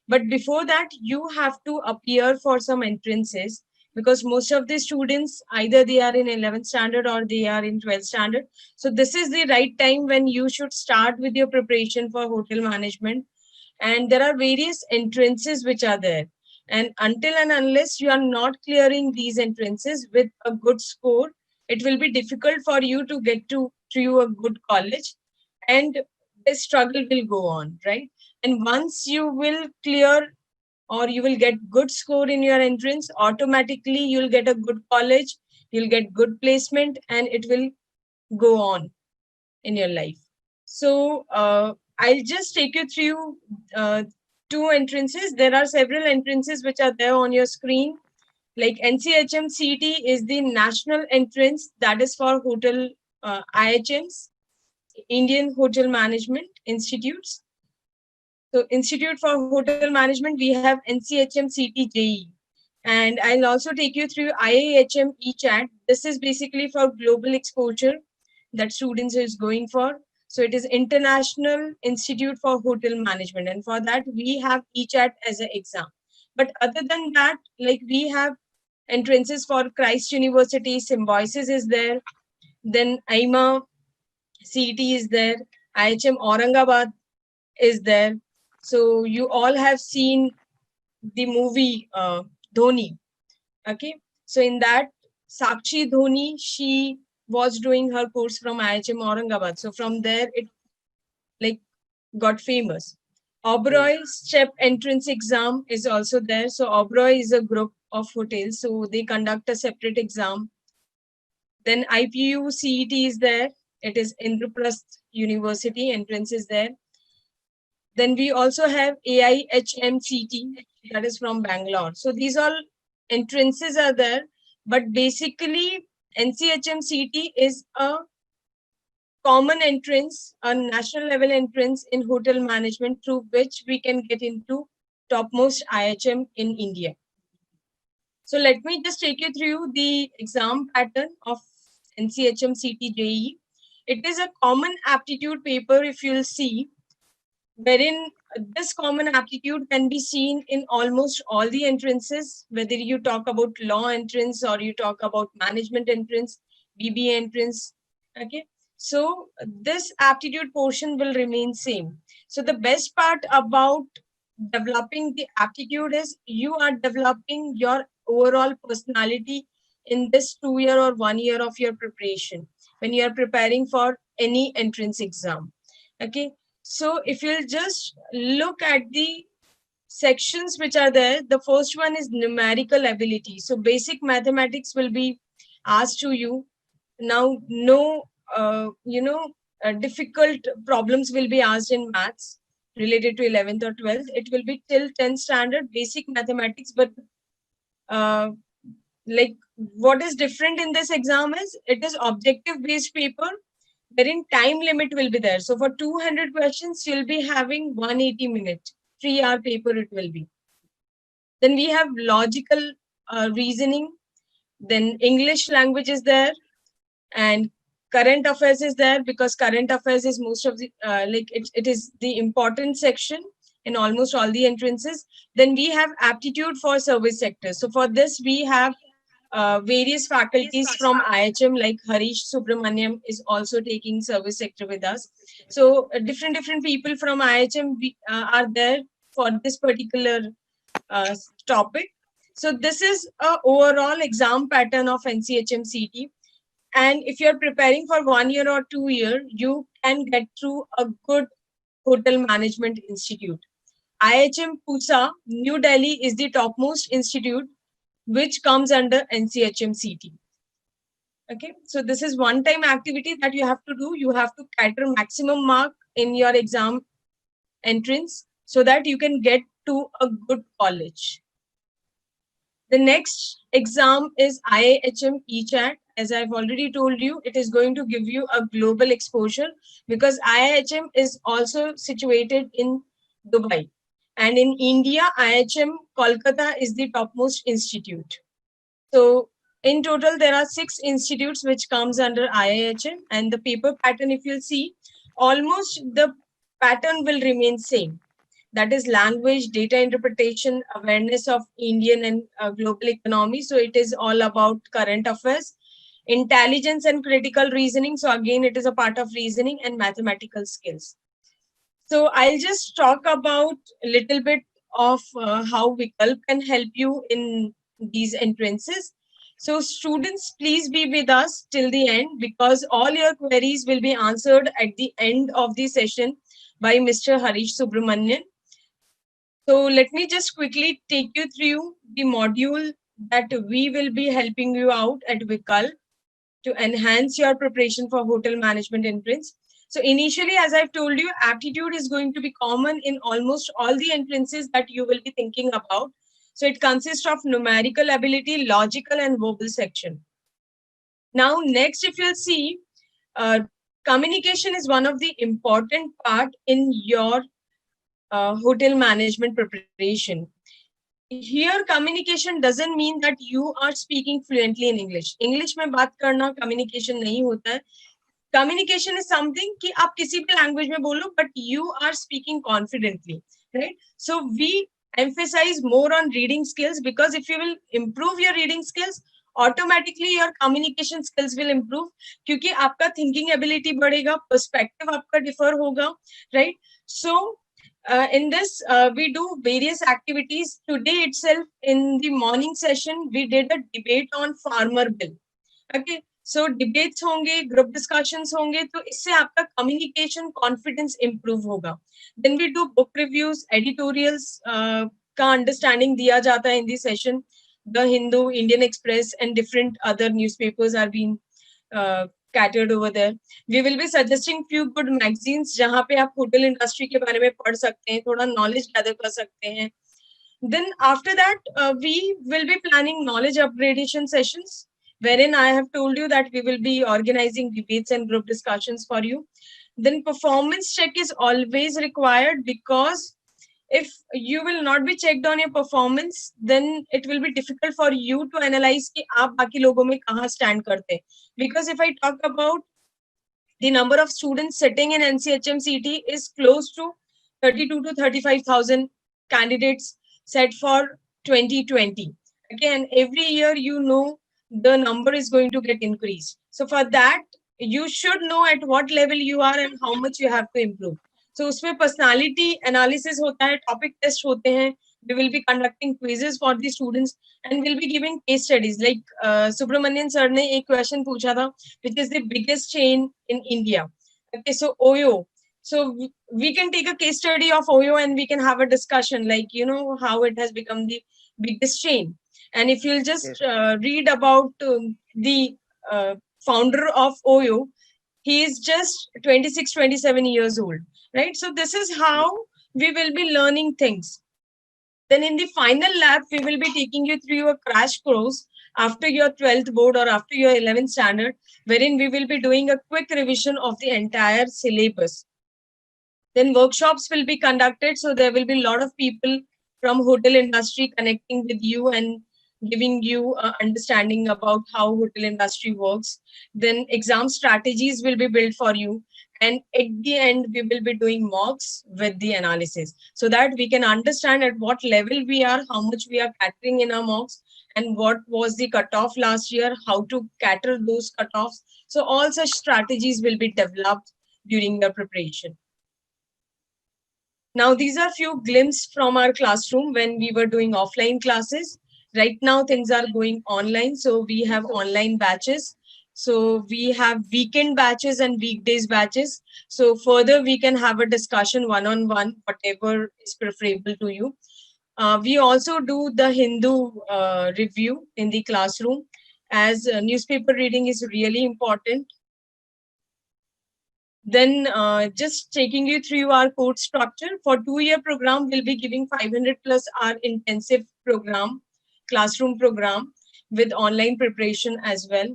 A: But before that, you have to appear for some entrances because most of the students either they are in 11th standard or they are in 12th standard. So this is the right time when you should start with your preparation for hotel management. And there are various entrances which are there. And until and unless you are not clearing these entrances with a good score, it will be difficult for you to get to through a good college, and the struggle will go on, right? And once you will clear or you will get good score in your entrance, automatically you'll get a good college, you'll get good placement, and it will go on in your life. So I'll just take you through two entrances. There are several entrances which are there on your screen. Like NCHM CT is the national entrance that is for hotel IHMs, Indian Hotel Management Institutes. So Institute for Hotel Management, we have NCHM CT JE. And I'll also take you through IIHM ECHAT. This is basically for global exposure that students is going for. So it is International Institute for Hotel Management. And for that, we have ECHAT as an exam. But other than that, like we have entrances for Christ University, Symbiosis is there. Then IMA CET is there. IHM Aurangabad is there. So you all have seen the movie Dhoni. Okay. So in that, Sakshi Dhoni, she was doing her course from IHM Aurangabad. So from there, it like got famous. Oberoi STEP entrance exam is also there. So Oberoi is a group of hotels. So they conduct a separate exam. Then IPU CET is there. It is Indraprasth University. Entrance is there. Then we also have AIHMCT, that is from Bangalore. So these all entrances are there, but basically NCHMCT is a common entrance, a national level entrance in hotel management through which we can get into topmost IHM in India. So let me just take you through the exam pattern of NCHMCT JE. It is a common aptitude paper, if you'll see, wherein this common aptitude can be seen in almost all the entrances, whether you talk about law entrance or you talk about management entrance, BBA entrance. Okay. So this aptitude portion will remain same. So the best part about developing the aptitude is you are developing your overall personality in this 2 year or 1 year of your preparation when you are preparing for any entrance exam. Okay. So if you'll just look at the sections which are there, the first one is numerical ability. So basic mathematics will be asked to you. Now, no, difficult problems will be asked in maths related to 11th or 12th. It will be till 10th standard basic mathematics, but uh, like what is different in this exam is it is objective based paper wherein time limit will be there. So for 200 questions, you'll be having 180 minutes, 3-hour paper it will be. Then we have logical reasoning. Then English language is there, and current affairs is there because current affairs is most of the it is the important section in almost all the entrances. Then we have aptitude for service sector. So for this we have various faculties from IHM like Harish Subramaniam is also taking service sector with us. So different people from IHM are there for this particular topic. So this is a overall exam pattern of NCHM CT. And if you're preparing for 1 year or 2 year, you can get through a good hotel management institute. IHM Pusa, New Delhi is the topmost institute which comes under NCHM CT. Okay, so this is one-time activity that you have to do. You have to cater maximum mark in your exam entrance so that you can get to a good college. The next exam is IIHM ECHAT. As I've already told you, it is going to give you a global exposure because IIHM is also situated in Dubai. And in India, IIHM Kolkata is the topmost institute. So in total, there are 6 institutes which comes under IIHM, and the paper pattern, if you'll see, almost the pattern will remain same. That is language, data interpretation, awareness of Indian and global economy. So it is all about current affairs, intelligence and critical reasoning. So again, it is a part of reasoning and mathematical skills. So I'll just talk about a little bit of how Vikalp can help you in these entrances. So students, please be with us till the end because all your queries will be answered at the end of the session by Mr. Harish Subramanian. So let me just quickly take you through the module that we will be helping you out at Vikalp to enhance your preparation for hotel management entrance. So initially, as I've told you, aptitude is going to be common in almost all the entrances that you will be thinking about. So it consists of numerical ability, logical and verbal section. Now, next, if you'll see, communication is one of the important part in your hotel management preparation. Here, communication doesn't mean that you are speaking fluently in English. English में बात करना communication नहीं होता है. Communication is something कि आप किसी भी language में बोलो, but you are speaking confidently, right? So we emphasize more on reading skills because if you will improve your reading skills, automatically your communication skills will improve क्योंकि आपका thinking ability बढ़ेगा, perspective आपका differ होगा, right? So in this, we do various activities. Today itself, in the morning session, we did a debate on farmer bill. Okay, so debates होंगे, group discussions होंगे, तो इससे आपका communication confidence improve होगा. Then we do book reviews, editorials का understanding दिया जाता है in the session. The Hindu, Indian Express, and different other newspapers are being catered over there. We will be suggesting few good magazines जहाँ पे आप hotel industry के बारे में पढ़ सकते हैं, थोड़ा knowledge gather कर सकते हैं. Then after that, we will be planning knowledge upgradation sessions, wherein I have told you that we will be organizing debates and group discussions for you. Then performance check is always required because if you will not be checked on your performance, then it will be difficult for you to analyze कि आप बाकी लोगों में कहाँ stand करते हैं. Because if I talk about the number of students sitting in NCHM CT is close to 32 to 35,000 candidates set for 2020. Again, every year, you know, the number is going to get increased. So for that, you should know at what level you are and how much you have to improve. So उसमें personality analysis होता है, topic test होते हैं. We will be conducting quizzes for the students and we'll be giving case studies. Like Subramanian sir ने एक question पूछा था, which is the biggest chain in India. Okay, so Oyo. So we can take a case study of Oyo and we can have a discussion, like, you know, how it has become the biggest chain. And if you'll just read about the founder of Oyo, he is just 26, 27 years old, right? So this is how we will be learning things. Then in the final lab, we will be taking you through a crash course after your 12th board or after your 11th standard, wherein we will be doing a quick revision of the entire syllabus. Then workshops will be conducted. So there will be a lot of people from hotel industry connecting with you and giving you understanding about how hotel industry works. Then exam strategies will be built for you. And at the end, we will be doing mocks with the analysis so that we can understand at what level we are, how much we are catering in our mocks, and what was the cutoff last year, how to cater those cutoffs. So all such strategies will be developed during the preparation. Now, these are few glimpses from our classroom when we were doing offline classes. Right now, things are going online. So we have online batches. So we have weekend batches and weekdays batches. So further, we can have a discussion one-on-one, whatever is preferable to you. We also do the Hindu review in the classroom, as newspaper reading is really important. Then just taking you through our course structure. For 2-year program, we'll be giving 500 plus hour intensive program, classroom program with online preparation as well.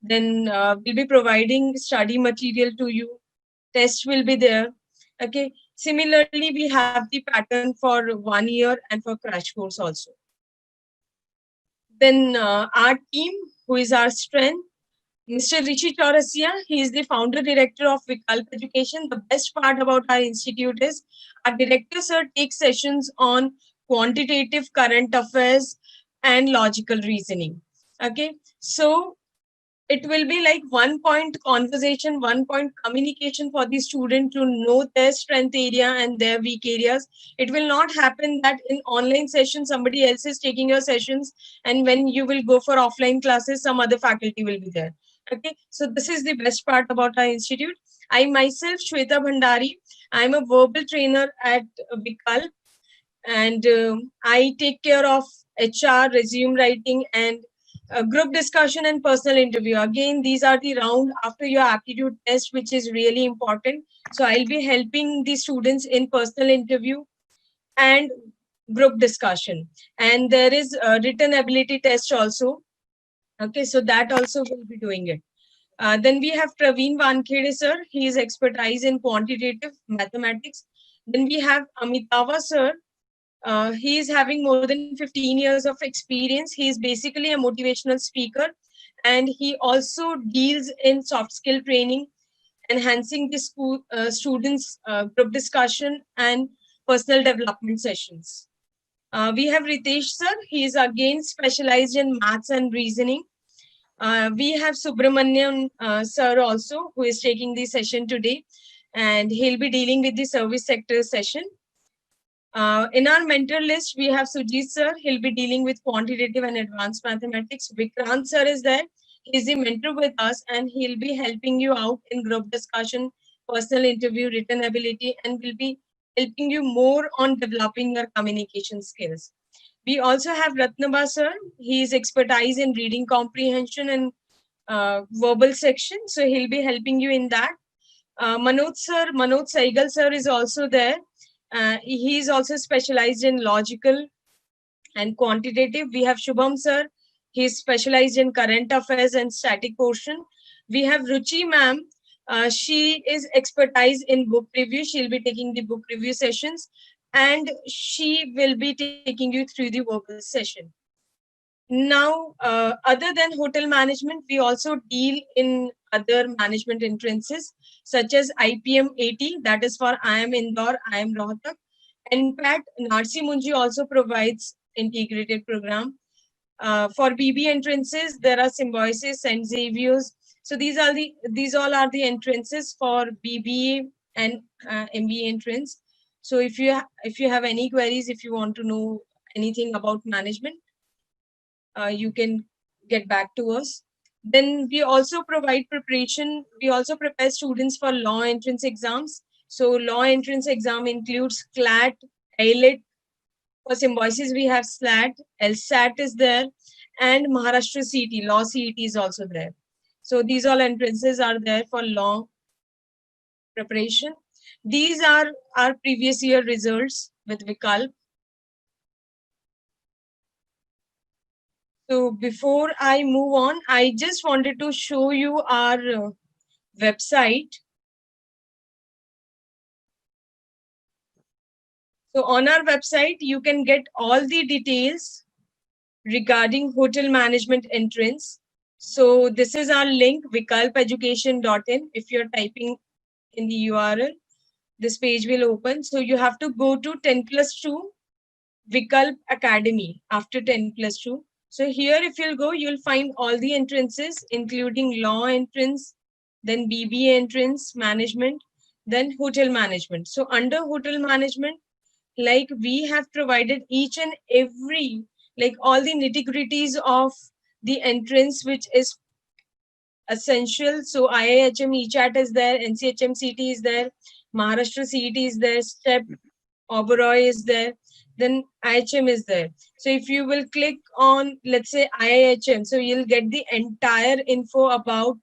A: Then we'll be providing study material to you. Tests will be there. Okay. Similarly, we have the pattern for 1 year and for crash course also. Then our team, who is our strength, Mr. Rishi Chaurasia, he is the founder director of Vikalp Education. The best part about our institute is our director sir takes sessions on quantitative current affairs and logical reasoning. Okay, so it will be like 1 point conversation, 1 point communication for the student to know their strength area and their weak areas. It will not happen that in online session somebody else is taking your sessions, and when you will go for offline classes some other faculty will be there. Okay, so this is the best part about our institute. I myself, Shweta Bhandari, I am a verbal trainer at Vikalp, and I take care of HR, resume writing, and group discussion and personal interview. Again, these are the round after your aptitude test, which is really important. So I'll be helping the students in personal interview and group discussion. And there is a written ability test also. Okay, so that also will be doing it. Then we have Praveen Wankhede sir. He is expertise in quantitative mathematics. Then we have Amitava sir. He is having more than 15 years of experience. He is basically a motivational speaker, and he also deals in soft skill training, enhancing the school students' group discussion and personal development sessions. We have Ritesh sir. He is again specialized in maths and reasoning. We have Subramanian sir also, who is taking the session today, and he'll be dealing with the service sector session. In our mentor list, we have Sujit sir. He'll be dealing with quantitative and advanced mathematics. Vikrant sir is there. He's the mentor with us, and he'll be helping you out in group discussion, personal interview, written ability, and will be helping you more on developing your communication skills. We also have Ratnaba sir. He is expertise in reading comprehension and verbal section, so he'll be helping you in that. Manoj Saigal sir is also there. He is also specialized in logical and quantitative. We have Shubham sir. He is specialized in current affairs and static portion. We have Ruchi ma'am. She is expertise in book review. She'll be taking the book review sessions, and she will be taking you through the verbal session. Now, other than hotel management, we also deal in other management entrances such as IPM 80, that is for IIM Indore, IIM Rohtak. NPAT, Narsi Munji also provides integrated program. For BB entrances, there are Symbiosis and Xavier's. So these all are the entrances for BBA and MBA entrance. So if you have any queries, if you want to know anything about management, you can get back to us. Then we also provide preparation. We also prepare students for law entrance exams. So law entrance exam includes CLAT, IELTS. For Symbiosis, we have SLAT, LSAT is there, and Maharashtra CET, law CET is also there. So these all entrances are there for law preparation. These are our previous year results with Vikalp. So before I move on, I just wanted to show you our website. So on our website, you can get all the details regarding hotel management entrance. So this is our link, vikalpeducation.in. If you're typing in the URL, this page will open. So you have to go to 10+2 Vikalp Academy after 10+2. So here, if you'll go, you'll find all the entrances, including law entrance, then BBA entrance, management, then hotel management. So under hotel management, like we have provided each and every, like all the nitty-gritties of the entrance, which is essential. So IIHM ECHAT is there, NCHM CT is there, Maharashtra CET is there, STEP, Oberoi is there, then IHM is there. So if you will click on, let's say IIHM, so you'll get the entire info about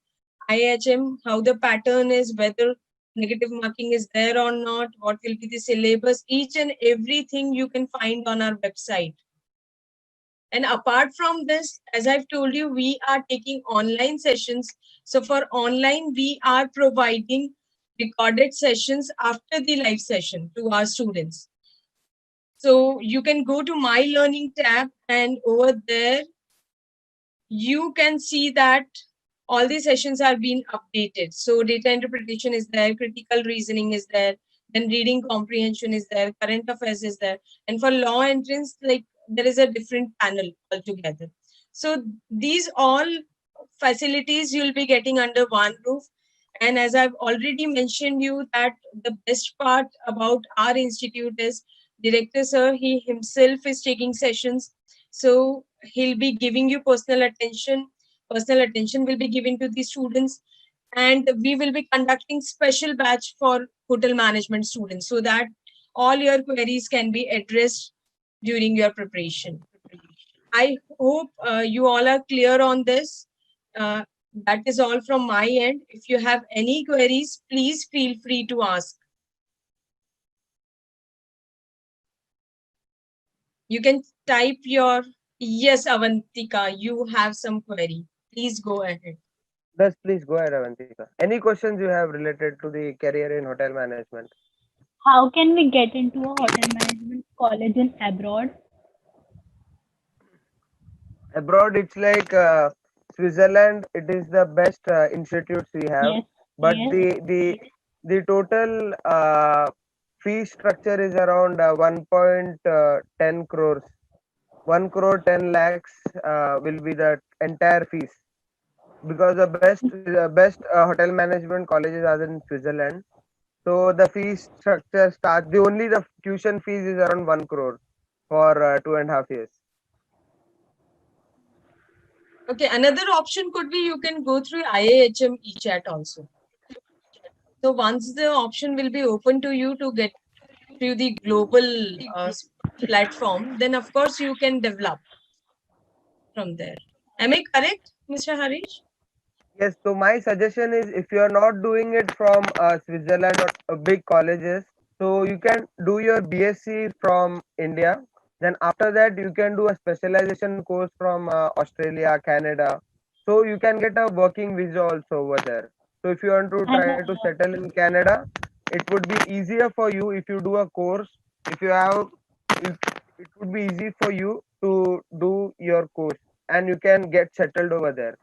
A: IIHM, how the pattern is, whether negative marking is there or not, what will be the syllabus, each and everything you can find on our website. And apart from this, as I've told you, we are taking online sessions. So for online, we are providing recorded sessions after the live session to our students. So you can go to My Learning tab, and over there, you can see that all the sessions are being updated. So data interpretation is there, critical reasoning is there, then reading comprehension is there, current affairs is there, and for law entrance, like there is a different panel altogether. So these all facilities you'll be getting under one roof. And as I've already mentioned you that the best part about our institute is director sir, he himself is taking sessions. So he'll be giving you personal attention. Personal attention will be given to the students, and we will be conducting special batch for hotel management students so that all your queries can be addressed during your preparation. I hope you all are clear on this. Uh, that is all from my end. If you have any queries, please feel free to ask. You can type your yes, Avantika, you have some query. Please go ahead.
B: Thus, please go ahead, Avantika. Any questions you have related to the career in hotel management?
C: How can we get into a hotel management college in abroad?
B: Abroad, it's like Switzerland. It is the best institutes we have,
C: Yes,
B: but
C: yes.
B: the total fee structure is around 1.10 crores. 1 crore 10 lakhs will be the entire fees, because the best hotel management colleges are in Switzerland. So the fee structure starts. The only the tuition fees is around 1 crore for 2.5 years.
A: Okay, another option could be you can go through IAHM eChat also. So once the option will be open to you to get to the global platform, then of course you can develop from there. Am I correct, Mr. Harish?
B: Yes, so my suggestion is, if you are not doing it from Switzerland or big colleges, so you can do your BSc from India. Then after that, you can do a specialization course from Australia, Canada. So you can get a working visa also over there. So if you want to
C: And
B: try to settle in Canada, it would be easier for you if you do a course. If you have, if, it would be easy for you to do your course, and you can get settled over there.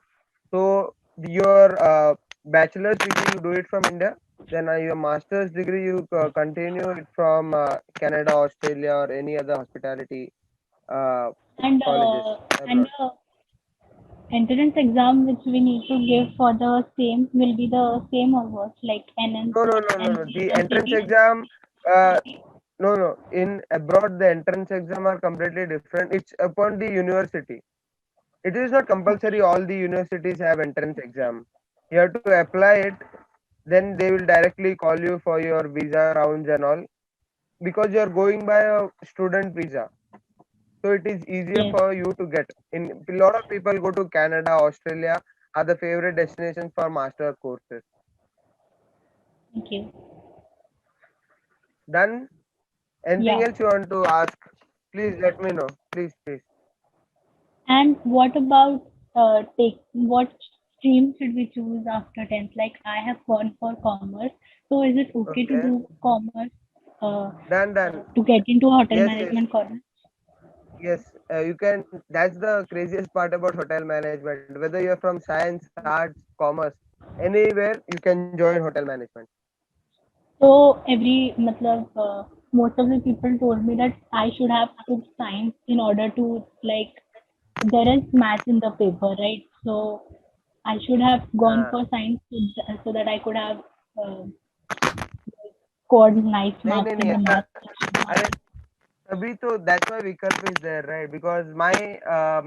B: So your bachelor's degree you do it from India, then your master's degree you continue it from Canada, Australia, or any other hospitality uh,
C: and
B: colleges
C: and
B: abroad.
C: the entrance exam which we need to give for the same will be the same or what, like
B: No,
C: NNC,
B: no, no, no, no. The entrance
C: NCT?
B: exam, uh, no, no. In abroad, the entrance exam are completely different. It's upon the university. It is not compulsory. All the universities have entrance exam. You have to apply it. Then they will directly call you for your visa rounds and all, because you are going by a student visa, so it is easier
C: Yes.
B: for you to get in. A lot of people go to Canada, Australia are the favorite destinations for master courses.
C: Thank you.
B: Done. Anything
C: Yeah.
B: else you want to ask, please let me know, please.
C: And what about take what stream should we choose after 10th? Like I have gone for commerce, so is it okay to
B: Okay,
C: do commerce
B: done.
C: to get into hotel
B: Yes, yes,
C: management college?
B: yes. You can. That's the craziest part about hotel management. Whether you're from science, arts, commerce, anywhere you can join hotel management.
C: So most of the people told me that I should have took science in order to like there is math in the paper, right? So I should have gone
B: हाँ
C: for science so that I could have uh, scored nice
B: नहीं
C: marks
B: नहीं
C: in
B: नहीं
C: the math section.
B: अरे तभी तो that's why Vikalp is there, right? Because my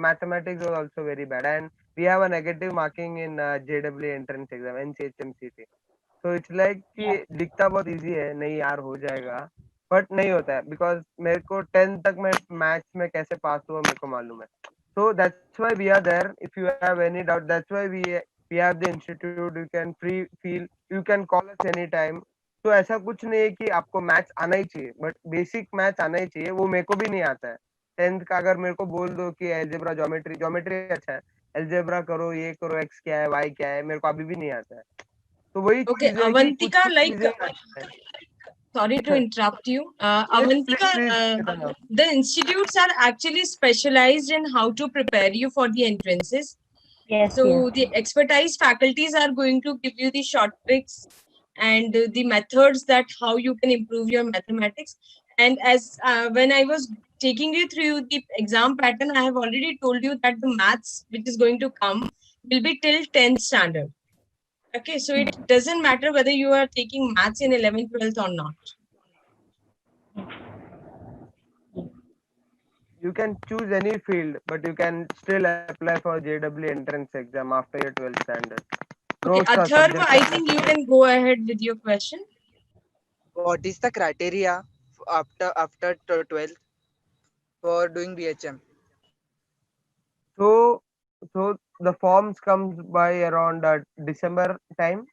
B: mathematics was also very bad, and we have a negative marking in JW entrance exam NCHMCT. So it's like
C: Yeah.
B: कि दिखता बहुत easy है, नहीं यार हो जाएगा, but नहीं होता है, because मेरे को 10 तक मैं मैथ्स में कैसे पास हुआ मेरे को मालूम है. So that's why we are there. If you have any doubt, that's why we have the institute. You can free feel, you can call us anytime. तो ऐसा कुछ नहीं है कि आपको मैथ्स आना ही चाहिए, बट बेसिक मैथ्स आना ही चाहिए, वो मेरे को भी नहीं आता है। 10th का अगर मेरे को बोल दो कि अलजेब्रा, ज्योमेट्री, ज्योमेट्री अच्छा है, अलजेब्रा करो, ये करो, एक्स क्या है, वाई क्या है, मेरे को अभी भी नहीं आता है। तो वही
A: Okay,
B: चीज है कि कुछ
A: Avantika,
B: कुछ
A: like,
B: चीजें अच्छा है।
A: sorry to interrupt you.
B: Yes please
A: Avantika,
B: please.
A: the institutes are actually specialized in how to prepare you for the entrances.
C: Yes,
A: So
C: yes.
A: the expertise faculties are going to give you the short tricks and the methods that how you can improve your mathematics. And as when I was taking you through the exam pattern, I have already told you that the maths which is going to come will be till 10th standard. Okay, so it doesn't matter whether you are taking maths in 11th, 12th or not.
B: You can choose any field, but you can still apply for JW entrance exam after your 12th standard.
A: Okay,
B: No
A: Atharva,
B: subject.
A: I think you can go ahead with your question.
D: What is the criteria after 12th for doing BHM?
B: So, so the forms comes by around December time.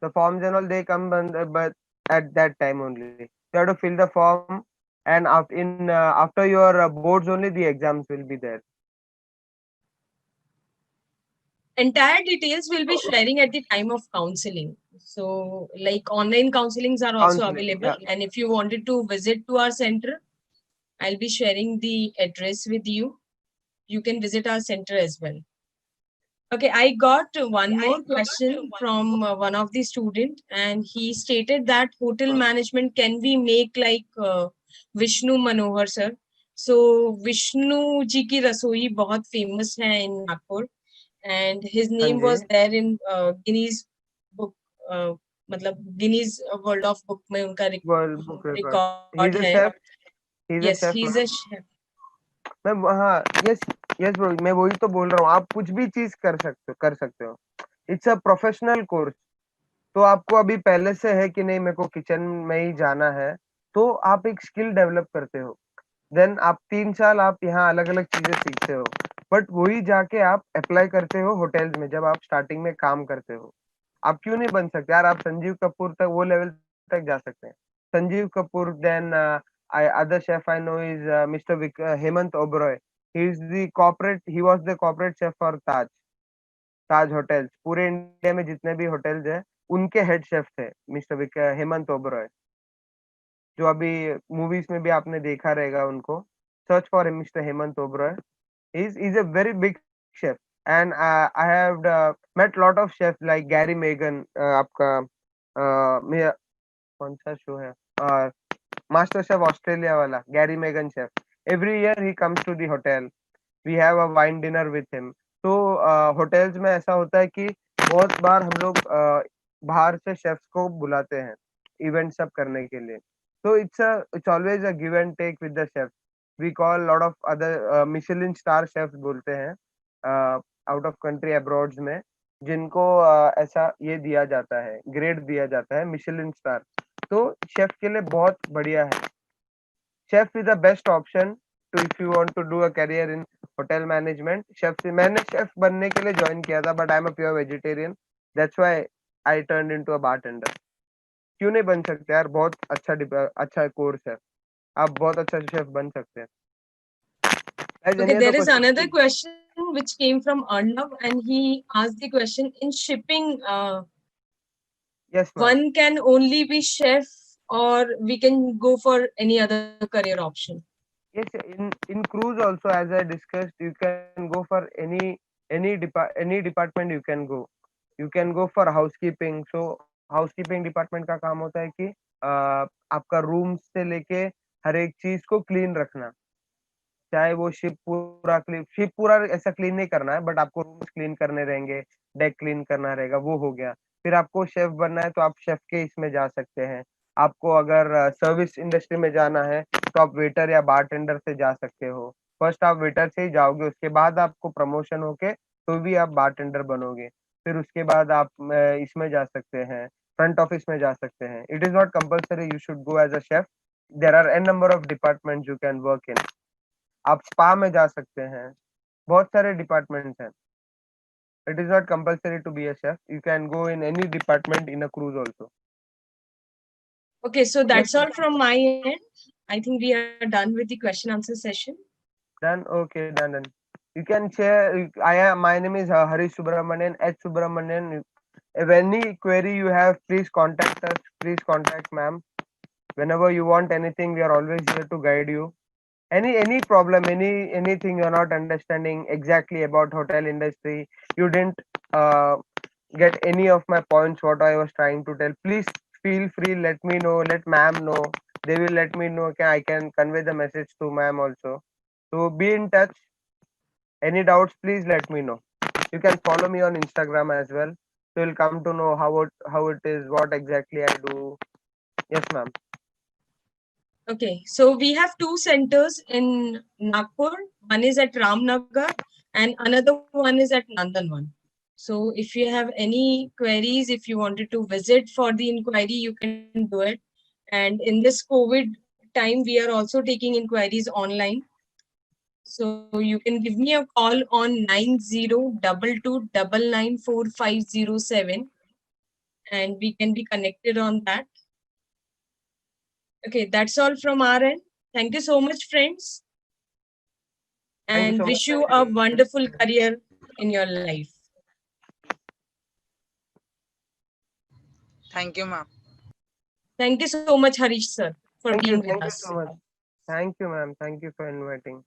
B: The forms and all they come but at that time only. You have to fill the form, and after your boards only the exams will be there.
A: Entire details we'll be sharing at the time of counseling. So, like online counselings are also
B: Counseling,
A: available.
B: yeah.
A: And if you wanted to visit to our center, I'll be sharing the address with you. You can visit our center as well. Okay, I got one more question from one of the student, and he stated that hotel management can we make like Vishnu Manohar sir. So Vishnu ji ki rasoi बहुत famous है in Nagpur, and his
B: हाँ
A: name
B: जी,
A: was there in Guinness book, मतलब Guinness World of Book में उनका
B: world book record.
A: record
B: He's a
A: है.
B: chef. He's a
A: Yes,
B: chef,
A: he's
B: ma'am.
A: a chef.
B: मैं हाँ, यस यस ब्रो, मैं वही तो बोल रहा हूँ, आप कुछ भी चीज कर सकते हो. It's a professional course. तो आपको अभी पहले से है कि नहीं मेरे को किचन में ही जाना है, तो आप एक स्किल डेवलप करते हो. देन आप 3 साल आप यहाँ अलग अलग चीजें सीखते हो, बट वही जाके आप अप्लाई करते हो होटल्स में जब आप स्टार्टिंग में काम करते हो. आप क्यों नहीं बन सकते यार? आप संजीव कपूर तक, वो लेवल तक जा सकते हैं. Sanjeev Kapoor, then other chef I know is Mr. Hemant Oberoi. He was the corporate chef for Taj hotels. पूरे इंडिया में जितने भी होटल्स हैं उनके हेड शेफ थे मिस्टर हेमंत ओबरॉय, जो अभी मूवीज में भी आपने देखा रहेगा उनको. Search for mister Hemant Oberoi. He's a very big chef, and I have met lot of chefs like Gary Megan. आपका कौन सा शो है, मास्टर शेफ ऑस्ट्रेलिया वाला, Gary Mehigan chef. Every year he comes to the hotel. We have a wine dinner with him. तो hotels में ऐसा होता है कि बहुत बार हम लोग बाहर से शेफ्स को बुलाते हैं इवेंट सब करने के लिए. तो it's always a give and take with the chef. We call lot of other Michelin star chefs बोलते हैं आउट ऑफ कंट्री अब्रॉड्स में, जिनको ऐसा ये दिया जाता है, ग्रेड दिया जाता है मिशेलिन स्टार. तो शेफ के लिए बहुत बढ़िया है. Chef is the best option to if you want to do a career in hotel management. Chef से मैंने शेफ बनने के लिए ज्वाइन किया था, but I am a pure vegetarian. That's why I turn into a bartender. क्यों नहीं बन सकते यार? बहुत अच्छा कोर्स है. आप बहुत अच्छा शेफ बन सकते हैं. Guys,
A: Okay,
B: any other
A: there is
B: question?
A: another question which came from Arnav, and he asked the question in shipping.
B: Yes, ma'am.
A: One can only be chef, or we can go for any other career option.
B: Yes, in cruise also, as I discussed, you can go for any department you can go. You can go for housekeeping. So housekeeping department का काम होता है कि आपका room से लेके हर एक चीज को क्लीन रखना. चाहे वो शिप पूरा ऐसा क्लीन नहीं करना है, बट आपको रूम्स क्लीन करने रहेंगे, डेक क्लीन करना रहेगा, वो हो गया. फिर आपको शेफ बनना है तो आप शेफ के इसमें जा सकते हैं. आपको अगर सर्विस इंडस्ट्री में जाना है तो आप वेटर या बारटेंडर से जा सकते हो. फर्स्ट आप वेटर से ही जाओगे, उसके बाद आपको प्रमोशन होके तो भी आप बारटेंडर बनोगे. फिर उसके बाद आप इसमें जा सकते हैं, फ्रंट ऑफिस में जा सकते हैं. It is not compulsory you should go as a chef. There are N number of department you can work in. आप स्पा में जा सकते हैं. बहुत सारे डिपार्टमेंट्स हैं. It is not compulsory to be a chef. You can go in any department in a cruise also.
A: Okay, so that's
B: Yes,
A: all from my end. I think we are done with the question answer session.
B: done. Okay, done. You can share. I am. My name is Harish Subramanian. H Subramanian. If any query you have, please contact us. Please contact ma'am. Whenever you want anything, we are always here to guide you. Any problem, anything you're not understanding exactly about hotel industry, you didn't uh, get any of my points what I was trying to tell, please feel free, let me know, let ma'am know, they will let me know. Okay, I can convey the message to ma'am also. So be in touch. Any doubts, please let me know. You can follow me on Instagram as well, so you'll come to know how it is, what exactly I do. Yes ma'am.
A: Okay, so we have two centers in Nagpur. One is at Ramnagar and another one is at Nandanwan. So if you have any queries, if you wanted to visit for the inquiry, you can do it. And in this COVID time, we are also taking inquiries online. So you can give me a call on 9022294507 and we can be connected on that. Okay, that's all from our end. Thank you so much, friends,
B: Thank you
A: and
B: so much.
A: wish you a wonderful career in your life.
D: Thank you, ma'am.
A: Thank you so much, Harish sir, for
B: Thank
A: being
B: you.
A: with
B: Thank you
A: us.
B: so much. Thank you, ma'am. Thank you for inviting.